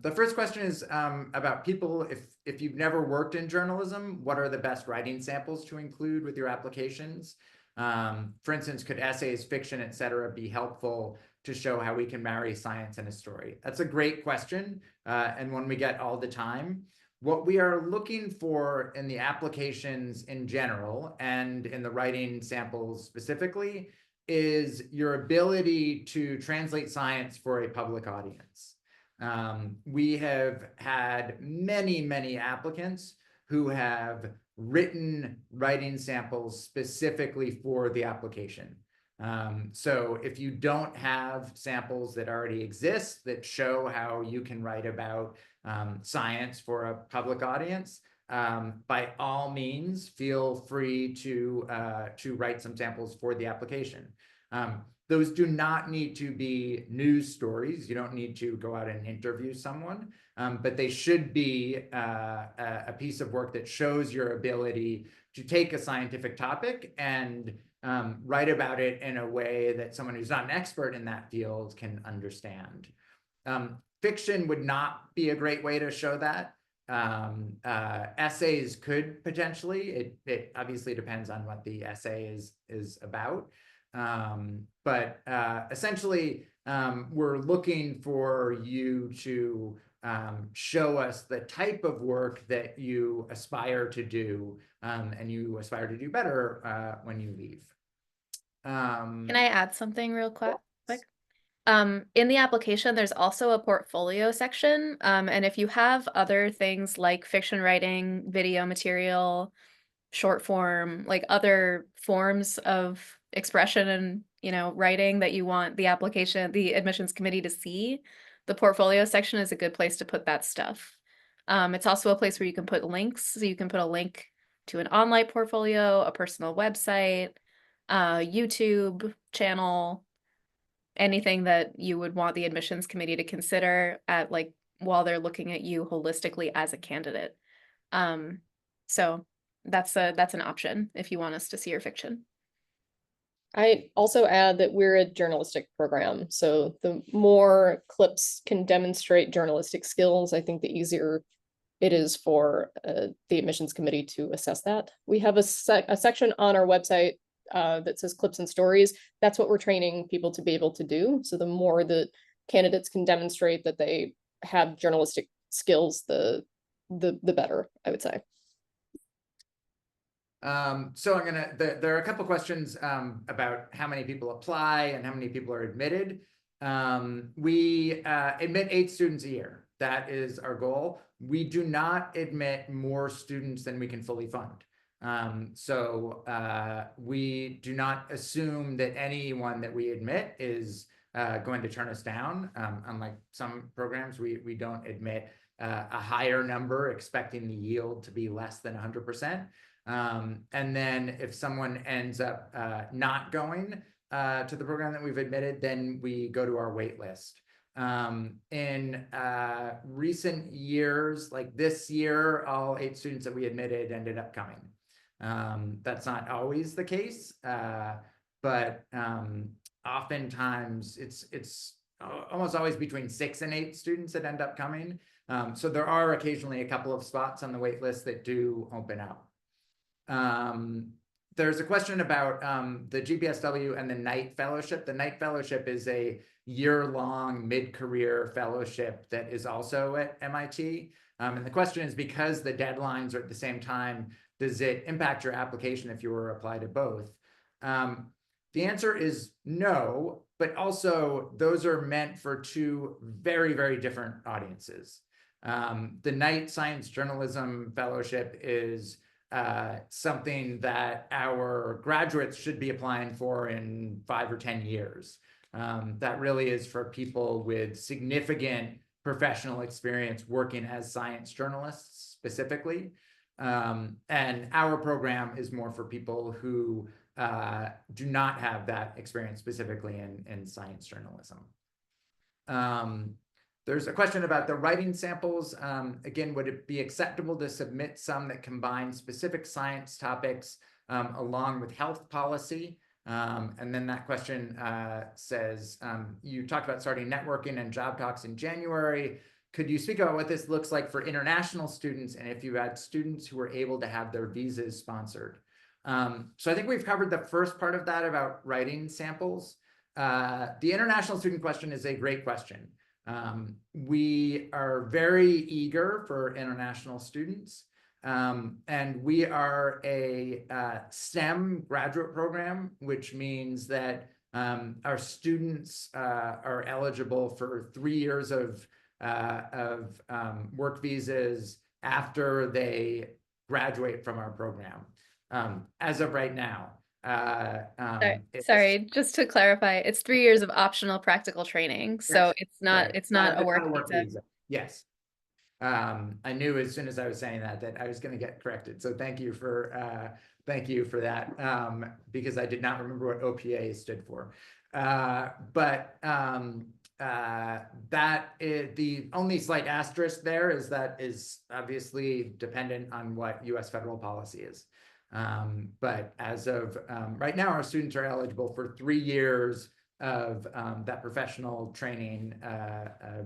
Speaker 1: The first question is about people. If you've never worked in journalism, what are the best writing samples to include with your applications? For instance, could essays, fiction, etc., be helpful to show how we can marry science and a story? That's a great question, and one we get all the time. What we are looking for in the applications in general and in the writing samples specifically is your ability to translate science for a public audience. We have had many, many applicants who have written writing samples specifically for the application. So if you don't have samples that already exist that show how you can write about science for a public audience, by all means, feel free to write some samples for the application. Those do not need to be news stories. You don't need to go out and interview someone, but they should be a piece of work that shows your ability to take a scientific topic and write about it in a way that someone who's not an expert in that field can understand. Fiction would not be a great way to show that. Essays could potentially. It obviously depends on what the essay is about. But essentially, we're looking for you to show us the type of work that you aspire to do, and you aspire to do better when you leave.
Speaker 2: Can I add something real quick? In the application, there's also a portfolio section. And if you have other things like fiction writing, video material, short form, like other forms of expression and, writing that you want the admissions committee to see, the portfolio section is a good place to put that stuff. It's also a place where you can put links. So you can put a link to an online portfolio, a personal website, YouTube channel, anything that you would want the admissions committee to consider while they're looking at you holistically as a candidate. So that's an option if you want us to see your fiction.
Speaker 3: I also add that we're a journalistic program, so the more clips can demonstrate journalistic skills, I think the easier it is for the admissions committee to assess that. We have a section on our website that says clips and stories. That's what we're training people to be able to do. So the more that candidates can demonstrate that they have journalistic skills, the better, I would say.
Speaker 1: So there are a couple questions about how many people apply and how many people are admitted. We admit 8 students a year. That is our goal. We do not admit more students than we can fully fund. So we do not assume that anyone that we admit is going to turn us down. Unlike some programs, we don't admit a higher number expecting the yield to be less than 100%. And then if someone ends up not going to the program that we've admitted, then we go to our wait list. In recent years, like this year, all 8 students that we admitted ended up coming. That's not always the case, but oftentimes it's almost always between 6 and 8 students that end up coming. So there are occasionally a couple of spots on the wait list that do open up. There's a question about the GPSW and the Knight Fellowship. The Knight Fellowship is a year-long mid-career fellowship that is also at MIT. And the question is, because the deadlines are at the same time, does it impact your application if you were to apply to both? The answer is no, but also those are meant for 2 very, very different audiences. The Knight Science Journalism Fellowship is something that our graduates should be applying for in 5 or 10 years. That really is for people with significant professional experience working as science journalists specifically. And our program is more for people who do not have that experience specifically in science journalism. There's a question about the writing samples. Again, would it be acceptable to submit some that combine specific science topics along with health policy? And then that question says, you talked about starting networking and job talks in January. Could you speak about what this looks like for international students and if you had students who were able to have their visas sponsored? So I think we've covered the first part of that about writing samples. The international student question is a great question. We are very eager for international students, and we are a STEM graduate program, which means that our students are eligible for 3 years of work visas after they graduate from our program. As of right now.
Speaker 2: Sorry, just to clarify, it's 3 years of optional practical training. So
Speaker 1: Right.
Speaker 2: it's not
Speaker 1: Right.
Speaker 2: it's not a work visa.
Speaker 1: visa. Yes. I knew as soon as I was saying that I was going to get corrected. So thank you for that, because I did not remember what OPA stood for. But that is the only slight asterisk there is that is obviously dependent on what US federal policy is. But as of right now, our students are eligible for 3 years of that professional training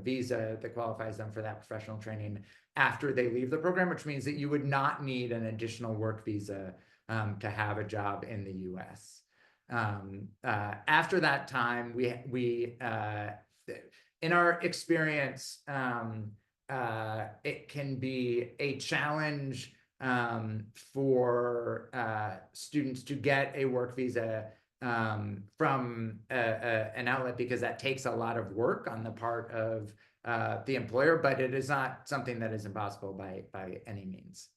Speaker 1: visa that qualifies them for that professional training after they leave the program, which means that you would not need an additional work visa to have a job in the US. After that time, we in our experience, it can be a challenge for students to get a work visa from an outlet, because that takes a lot of work on the part of the employer, but it is not something that is impossible by any means.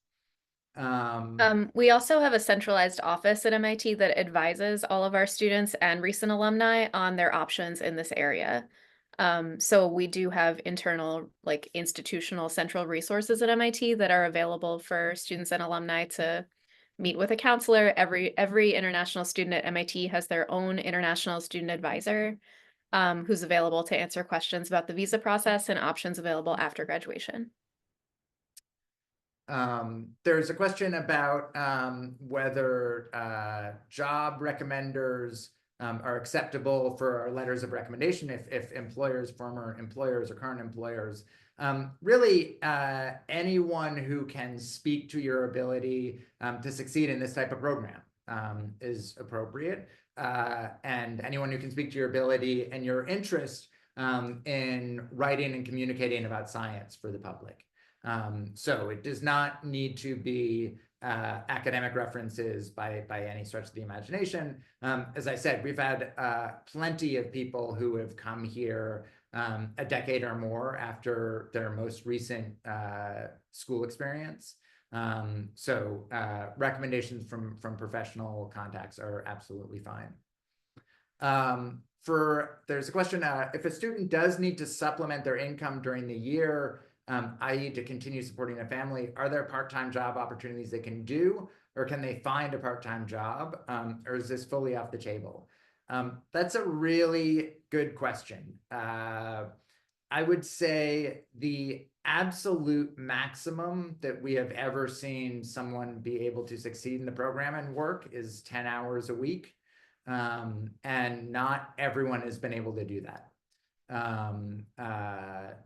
Speaker 2: We also have a centralized office at MIT that advises all of our students and recent alumni on their options in this area. So we do have internal, like institutional central resources at MIT that are available for students and alumni to meet with a counselor. Every international student at MIT has their own international student advisor, who's available to answer questions about the visa process and options available after graduation.
Speaker 1: There's a question about whether job recommenders are acceptable for our letters of recommendation if employers, former employers or current employers. Really, anyone who can speak to your ability to succeed in this type of program is appropriate. And anyone who can speak to your ability and your interest in writing and communicating about science for the public. So it does not need to be academic references by any stretch of the imagination. As I said, we've had plenty of people who have come here a decade or more after their most recent school experience. So recommendations from professional contacts are absolutely fine. There's a question, if a student does need to supplement their income during the year, i.e. to continue supporting a family, are there part-time job opportunities they can do, or can they find a part-time job, or is this fully off the table? That's a really good question. I would say the absolute maximum that we have ever seen someone be able to succeed in the program and work is 10 hours a week. And not everyone has been able to do that.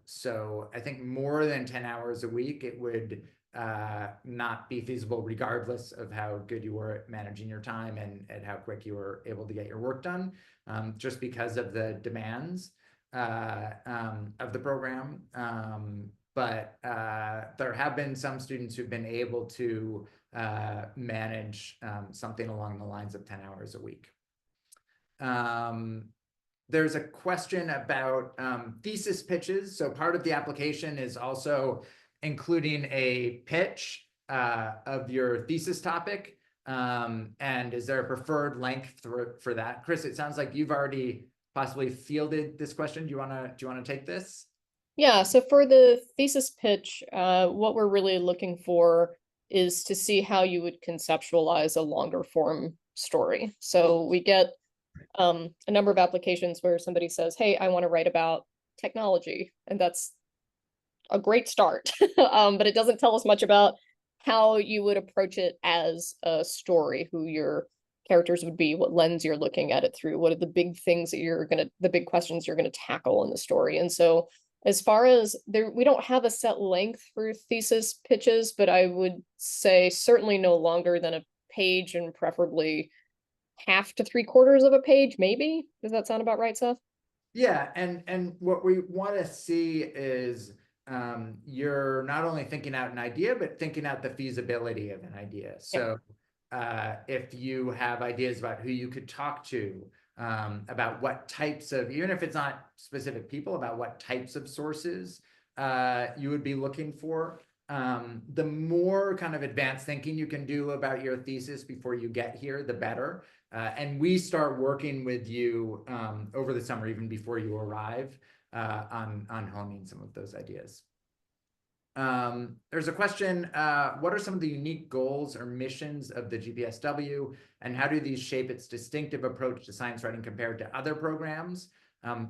Speaker 1: So I think more than 10 hours a week, it would not be feasible regardless of how good you were at managing your time and how quick you were able to get your work done, just because of the demands of the program. But there have been some students who've been able to manage something along the lines of 10 hours a week. There's a question about thesis pitches. So part of the application is also including a pitch of your thesis topic. And is there a preferred length for that? Chris, it sounds like you've already possibly fielded this question. Do you want to take this?
Speaker 3: Yeah, so for the thesis pitch, what we're really looking for is to see how you would conceptualize a longer form story. So we get a number of applications where somebody says, hey, I want to write about technology, and that's a great start. But it doesn't tell us much about how you would approach it as a story, who your characters would be, what lens you're looking at it through, what are the big things that the big questions you're gonna tackle in the story. And so as far as we don't have a set length for thesis pitches, but I would say certainly no longer than a page, and preferably half to 3/4 of a page, maybe. Does that sound about right, Seth?
Speaker 1: Yeah, and what we want to see is you're not only thinking out an idea, but thinking out the feasibility of an idea. So if you have ideas about who you could talk to, about what types of, even if it's not specific people, about what types of sources you would be looking for, the more kind of advanced thinking you can do about your thesis before you get here, the better. And we start working with you over the summer, even before you arrive, on honing some of those ideas. There's a question, what are some of the unique goals or missions of the GPSW, and how do these shape its distinctive approach to science writing compared to other programs?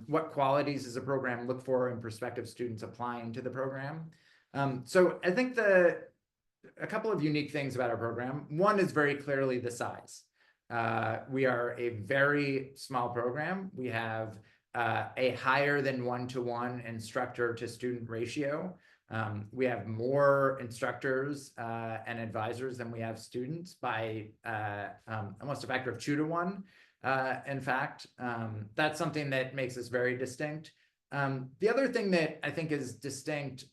Speaker 1: What qualities does a program look for in prospective students applying to the program? So I think a couple of unique things about our program. One is very clearly the size. We are a very small program. We have a higher than 1-to-1 instructor to student ratio. We have more instructors and advisors than we have students by almost a factor of 2-to-1. In fact, that's something that makes us very distinct. The other thing that I think is distinct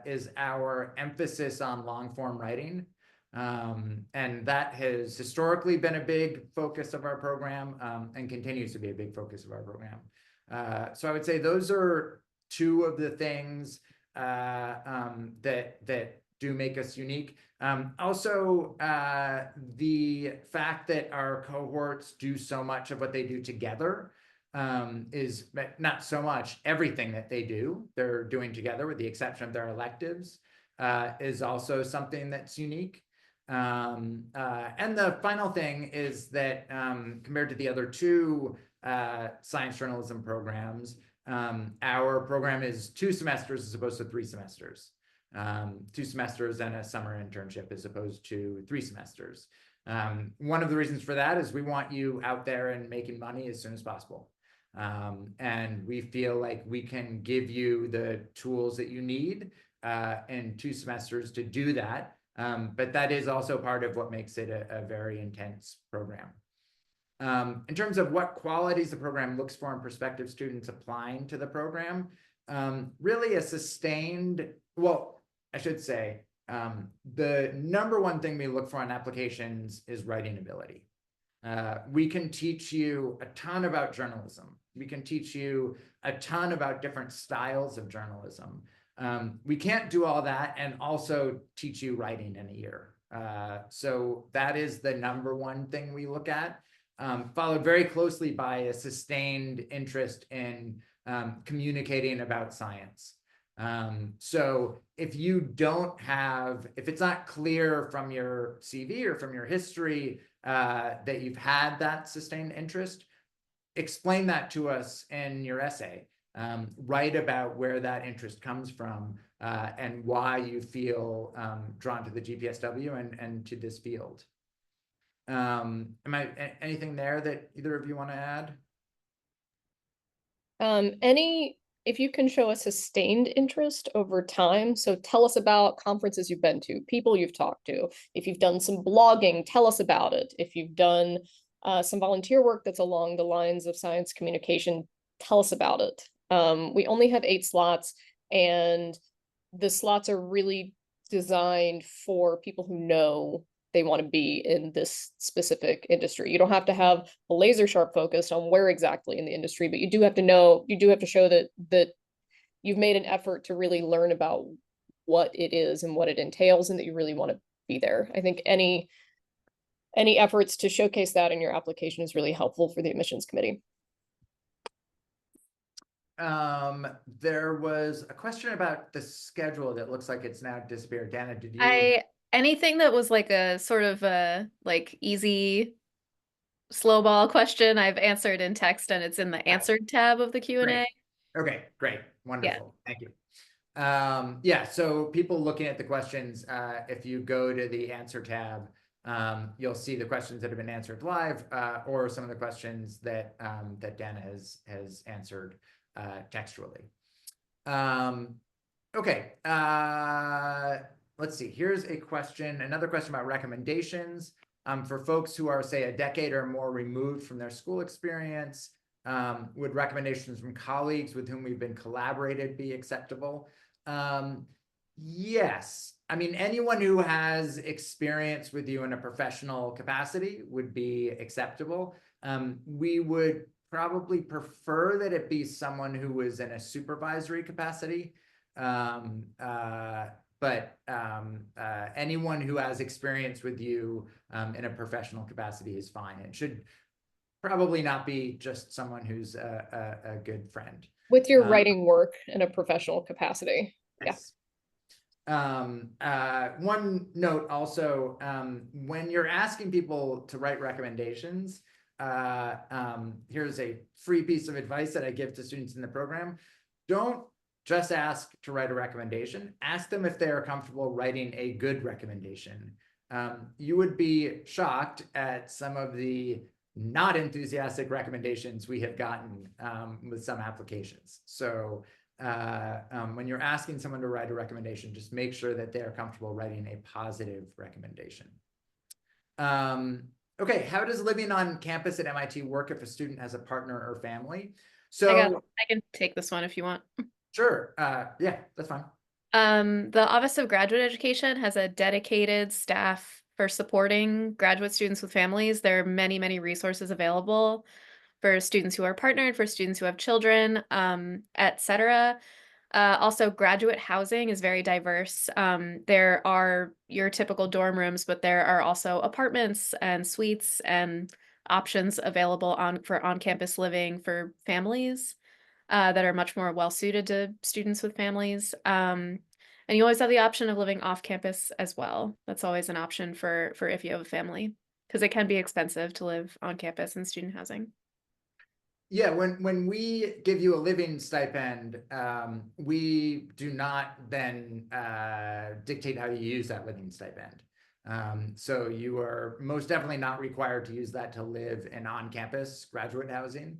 Speaker 1: is our emphasis on long form writing. And that has historically been a big focus of our program, and continues to be a big focus of our program. So I would say those are two of the things that do make us unique. Also, the fact that our cohorts do so much of what they do together is not so much everything that they do, they're doing together, with the exception of their electives, is also something that's unique. And the final thing is that compared to the other two science journalism programs, our program is 2 semesters as opposed to 3 semesters. 2 semesters and a summer internship as opposed to 3 semesters. One of the reasons for that is we want you out there and making money as soon as possible. And we feel like we can give you the tools that you need in 2 semesters to do that. But that is also part of what makes it a very intense program. In terms of what qualities the program looks for in prospective students applying to the program, really a sustained, well, I should say, the number one thing we look for on applications is writing ability. We can teach you a ton about journalism. We can teach you a ton about different styles of journalism. We can't do all that and also teach you writing in a year. So that is the number one thing we look at, followed very closely by a sustained interest in communicating about science. So if you don't have, if it's not clear from your CV or from your history that you've had that sustained interest, explain that to us in your essay. Write about where that interest comes from and why you feel drawn to the GPSW and to this field. Anything there that either of you want to add?
Speaker 3: If you can show a sustained interest over time, so tell us about conferences you've been to, people you've talked to. If you've done some blogging, tell us about it. If you've done some volunteer work that's along the lines of science communication, tell us about it. We only have 8 slots, and the slots are really designed for people who know they want to be in this specific industry. You don't have to have a laser sharp focus on where exactly in the industry, but you do have to know, you do have to show that you've made an effort to really learn about what it is and what it entails, and that you really want to be there. I think any efforts to showcase that in your application is really helpful for the admissions committee.
Speaker 1: There was a question about the schedule that looks like it's now disappeared. Danna, did you?
Speaker 2: Anything that was like a sort of a like easy slow ball question, I've answered in text, and it's in the answered tab of the Q&A.
Speaker 1: Great. Okay, great. Wonderful. Thank you. Yeah, so people looking at the questions, if you go to the answer tab, you'll see the questions that have been answered live, or some of the questions that that Danna has answered textually. Okay, let's see. Here's a question, another question about recommendations. For folks who are, say, a decade or more removed from their school experience, would recommendations from colleagues with whom we've been collaborated be acceptable? Yes. I mean, anyone who has experience with you in a professional capacity would be acceptable. We would probably prefer that it be someone who was in a supervisory capacity. But anyone who has experience with you in a professional capacity is fine. It should probably not be just someone who's a good friend.
Speaker 3: With your writing work in a professional capacity.
Speaker 1: Yes. One note also, when you're asking people to write recommendations, here's a free piece of advice that I give to students in the program. Don't just ask to write a recommendation. Ask them if they are comfortable writing a good recommendation. You would be shocked at some of the not enthusiastic recommendations we have gotten with some applications. So when you're asking someone to write a recommendation, just make sure that they're comfortable writing a positive recommendation. Okay, how does living on campus at MIT work if a student has a partner or family? So
Speaker 2: I can take this one if you want.
Speaker 1: Sure. Yeah, that's fine.
Speaker 2: The Office of Graduate Education has a dedicated staff for supporting graduate students with families. There are many, many resources available for students who are partnered, for students who have children, etc. Also, graduate housing is very diverse. There are your typical dorm rooms, but there are also apartments and suites and options available for on-campus living for families that are much more well-suited to students with families. And you always have the option of living off campus as well. That's always an option for if you have a family, because it can be expensive to live on campus in student housing.
Speaker 1: Yeah, when we give you a living stipend, we do not then dictate how you use that living stipend. So you are most definitely not required to use that to live in on-campus graduate housing.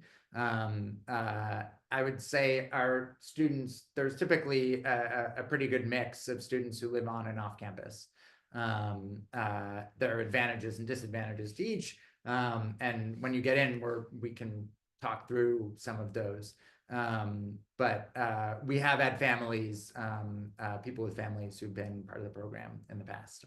Speaker 1: I would say our students, there's typically a pretty good mix of students who live on and off campus. There are advantages and disadvantages to each. And when you get in, we can talk through some of those. But we have had families, people with families who've been part of the program in the past.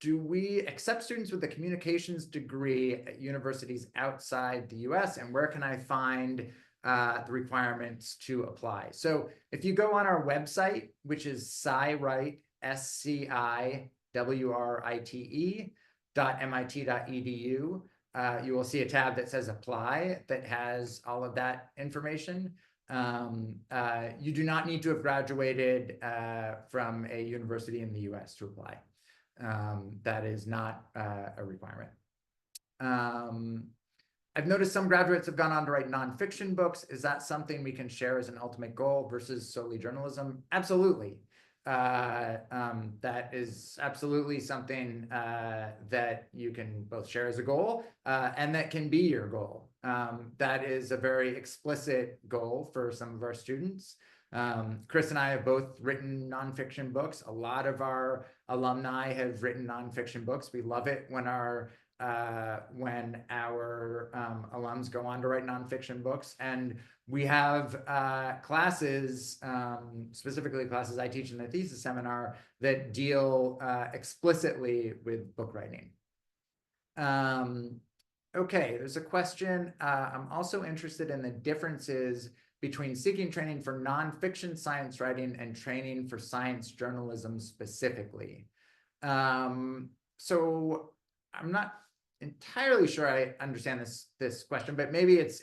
Speaker 1: Do we accept students with a communications degree at universities outside the US? And where can I find the requirements to apply? So if you go on our website, which is SciWrite, SciWrite.mit.edu, you will see a tab that says apply that has all of that information. You do not need to have graduated from a university in the US to apply. That is not a requirement. I've noticed some graduates have gone on to write nonfiction books. Is that something we can share as an ultimate goal versus solely journalism? Absolutely. That is absolutely something that you can both share as a goal and that can be your goal. That is a very explicit goal for some of our students. Chris and I have both written nonfiction books. A lot of our alumni have written nonfiction books. We love it when our alums go on to write nonfiction books. And we have classes, specifically classes I teach in the thesis seminar, that deal explicitly with book writing. Okay, there's a question. I'm also interested in the differences between seeking training for nonfiction science writing and training for science journalism specifically. So I'm not entirely sure I understand this question, but maybe it's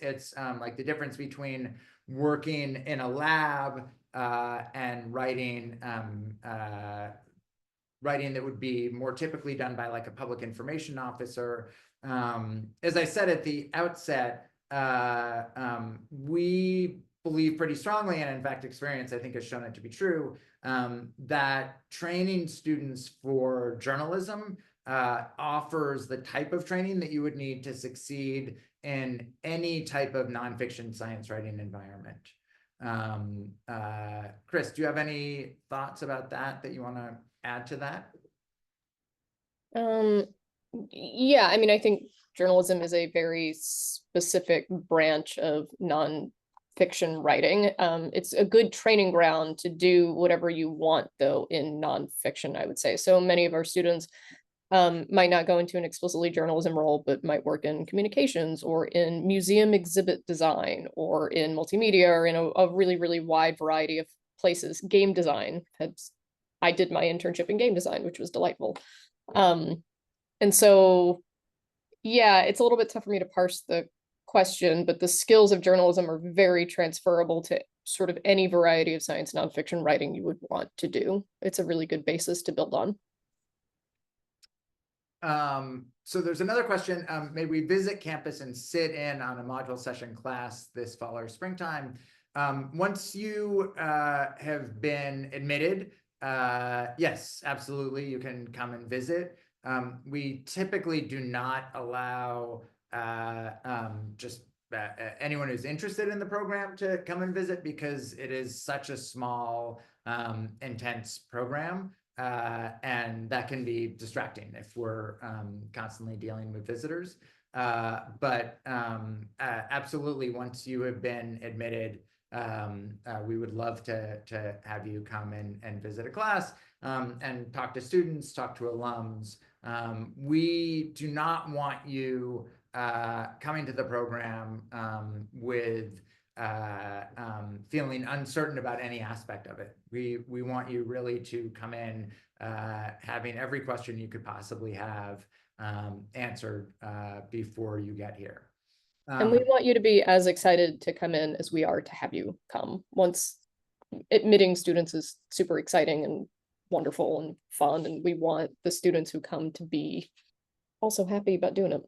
Speaker 1: like the difference between working in a lab and writing writing that would be more typically done by like a public information officer. As I said at the outset, we believe pretty strongly, and in fact, experience I think has shown it to be true, that training students for journalism offers the type of training that you would need to succeed in any type of nonfiction science writing environment. Chris, do you have any thoughts about that you want to add to that?
Speaker 3: Yeah, I mean, I think journalism is a very specific branch of nonfiction writing. It's a good training ground to do whatever you want, though, in nonfiction, I would say. So many of our students might not go into an explicitly journalism role, but might work in communications or in museum exhibit design or in multimedia or in a really, really wide variety of places. Game design. I did my internship in game design, which was delightful. And so, yeah, it's a little bit tough for me to parse the question, but the skills of journalism are very transferable to sort of any variety of science nonfiction writing you would want to do. It's a really good basis to build on.
Speaker 1: So there's another question. May we visit campus and sit in on a module session class this fall or springtime? Once you have been admitted, yes, absolutely, you can come and visit. We typically do not allow just anyone who's interested in the program to come and visit because it is such a small, intense program. And that can be distracting if we're constantly dealing with visitors. But absolutely, once you have been admitted, we would love to have you come and visit a class and talk to students, talk to alums. We do not want you coming to the program with feeling uncertain about any aspect of it. We want you really to come in having every question you could possibly have answered before you get here.
Speaker 3: And we want you to be as excited to come in as we are to have you come. Once admitting students is super exciting and wonderful and fun, and we want the students who come to be also happy about doing it.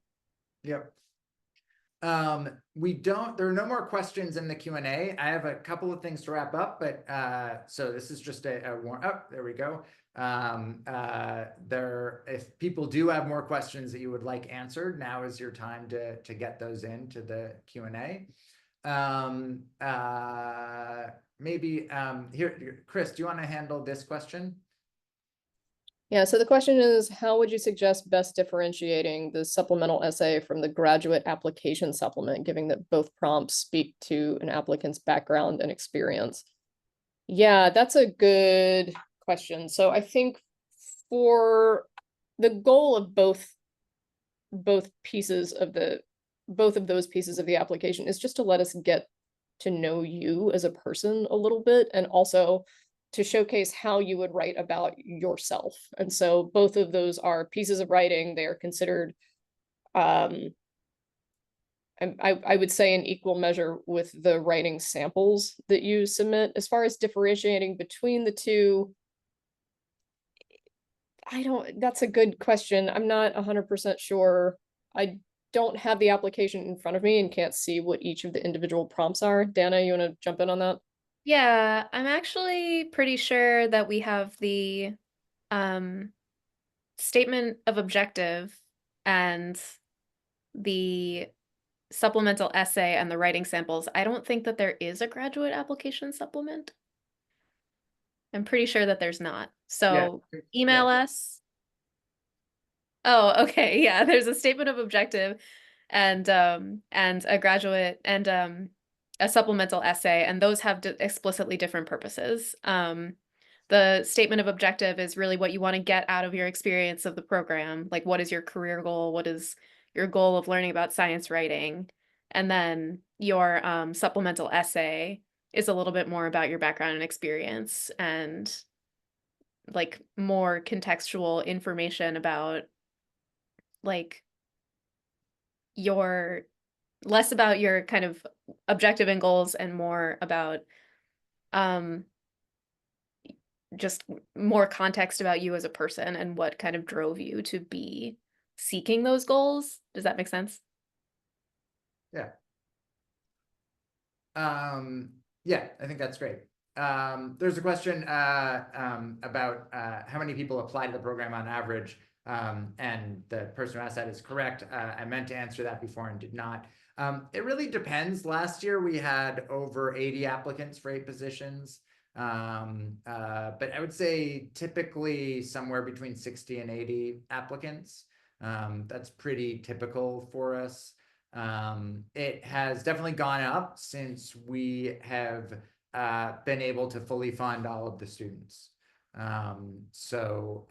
Speaker 1: Yep. There are no more questions in the Q&A. I have a couple of things to wrap up, but so this is just a warm up. There we go. If people do have more questions that you would like answered, now is your time to get those into the Q&A. Maybe here, Chris, do you want to handle this question?
Speaker 3: Yeah, so the question is, how would you suggest best differentiating the supplemental essay from the graduate application supplement, given that both prompts speak to an applicant's background and experience? Yeah, that's a good question. So I think for the goal of both of those pieces of the application is just to let us get to know you as a person a little bit, and also to showcase how you would write about yourself. And so both of those are pieces of writing. They are considered, I would say, in equal measure with the writing samples that you submit. As far as differentiating between the two, that's a good question. I'm not 100% sure. don't have the application in front of me and can't see what each of the individual prompts are. Danna, you want to jump in on that?
Speaker 2: Yeah, I'm actually pretty sure that we have the statement of objective and the supplemental essay and the writing samples. I don't think that there is a graduate application supplement. I'm pretty sure that there's not. So email us. Oh, okay. Yeah, there's a statement of objective and a graduate and a supplemental essay, and those have explicitly different purposes. The statement of objective is really what you want to get out of your experience of the program. Like, what is your career goal? What is your goal of learning about science writing? And then your supplemental essay is a little bit more about your background and experience and like more contextual information about like your less about your kind of objective and goals and more about just more context about you as a person and what kind of drove you to be seeking those goals. Does that make sense?
Speaker 1: Yeah. Yeah, I think that's great. There's a question about how many people apply to the program on average. And the person who asked that is correct. I meant to answer that before and did not. It really depends. Last year we had over 80 applicants for 8 positions. But I would say typically somewhere between 60 and 80 applicants. That's pretty typical for us. It has definitely gone up since we have been able to fully fund all of the students. So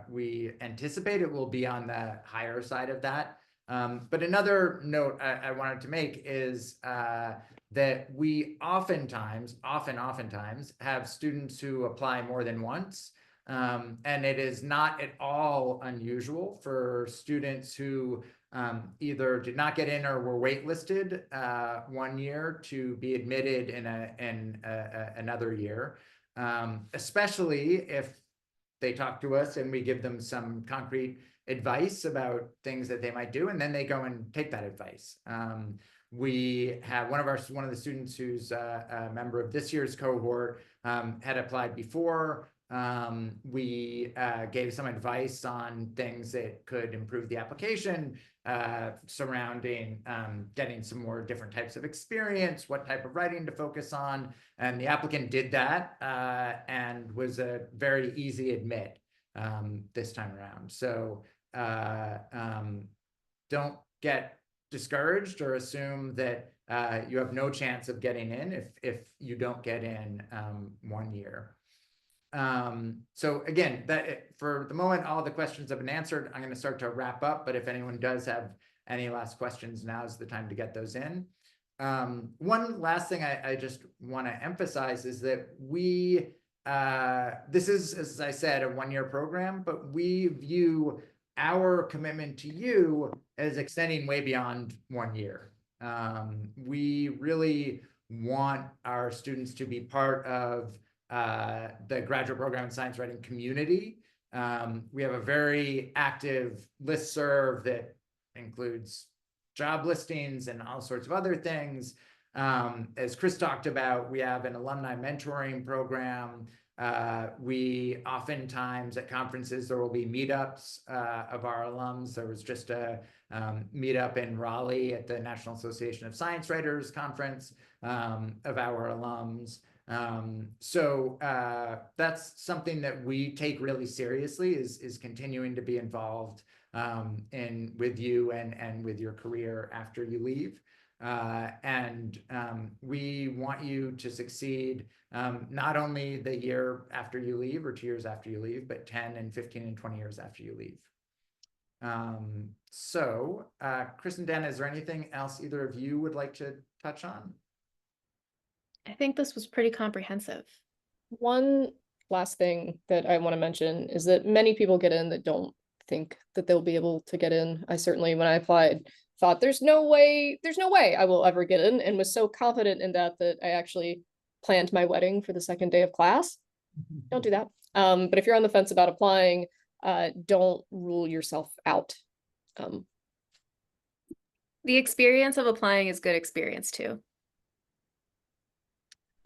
Speaker 1: we anticipate it will be on the higher side of that. But another note I wanted to make is that we oftentimes have students who apply more than once. And it is not at all unusual for students who either did not get in or were waitlisted 1 year to be admitted in another year, especially if they talk to us and we give them some concrete advice about things that they might do, and then they go and take that advice. We have one of the students who's a member of this year's cohort had applied before. We gave some advice on things that could improve the application surrounding getting some more different types of experience, what type of writing to focus on. And the applicant did that and was a very easy admit this time around. So don't get discouraged or assume that you have no chance of getting in if you don't get in 1 year. So again, for the moment, all the questions have been answered. I'm going to start to wrap up, but if anyone does have any last questions, now's the time to get those in. One last thing I just want to emphasize is that this is, as I said, a 1 year program, but we view our commitment to you as extending way beyond 1 year. We really want our students to be part of the graduate program in science writing community. We have a very active listserv that includes job listings and all sorts of other things. As Chris talked about, we have an alumni mentoring program. We oftentimes at conferences, there will be meetups of our alums. There was just a meetup in Raleigh at the National Association of Science Writers conference of our alums. So that's something that we take really seriously is continuing to be involved with you and with your career after you leave. And we want you to succeed not only the year after you leave or 2 years after you leave, but 10 and 15 and 20 years after you leave. So Chris and Danna, is there anything else either of you would like to touch on?
Speaker 2: I think this was pretty comprehensive.
Speaker 3: One last thing that I want to mention is that many people get in that don't think that they'll be able to get in. I certainly, when I applied, thought there's no way I will ever get in, and was so confident in that I actually planned my wedding for the second day of class. Don't do that. But if you're on the fence about applying, don't rule yourself out.
Speaker 2: The experience of applying is good experience too.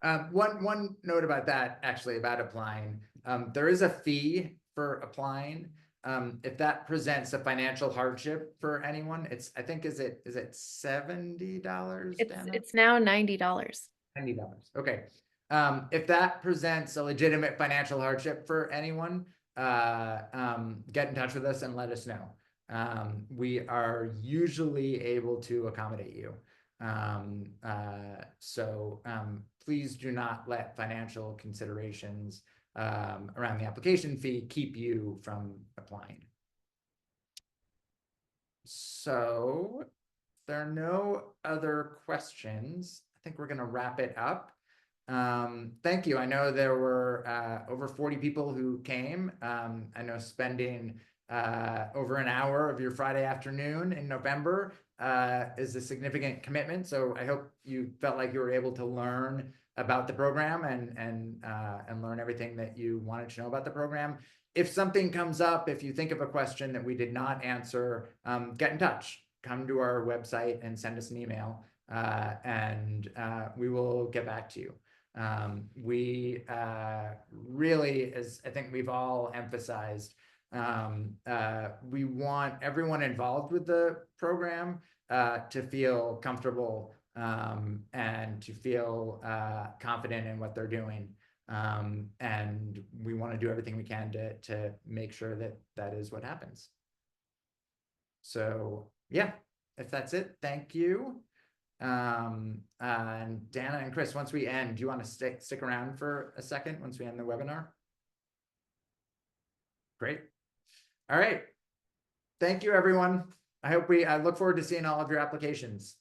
Speaker 1: One note about that, actually, about applying, there is a fee for applying. If that presents a financial hardship for anyone, I think, is it $70?
Speaker 2: It's now $90.
Speaker 1: $90. Okay. If that presents a legitimate financial hardship for anyone, get in touch with us and let us know. We are usually able to accommodate you. Please do not let financial considerations around the application fee keep you from applying. So if there are no other questions, I think we're going to wrap it up. Thank you. I know there were over 40 people who came. I know spending over an hour of your Friday afternoon in November is a significant commitment. So I hope you felt like you were able to learn about the program and learn everything that you wanted to know about the program. If something comes up, if you think of a question that we did not answer, get in touch. Come to our website and send us an email, and we will get back to you. We really, as I think we've all emphasized, we want everyone involved with the program to feel comfortable and to feel confident in what they're doing. And we want to do everything we can to make sure that that is what happens. So yeah, if that's it, thank you. And Danna and Chris, once we end, do you want to stick around for a second once we end the webinar? Great. All right. Thank you, everyone. I look forward to seeing all of your applications.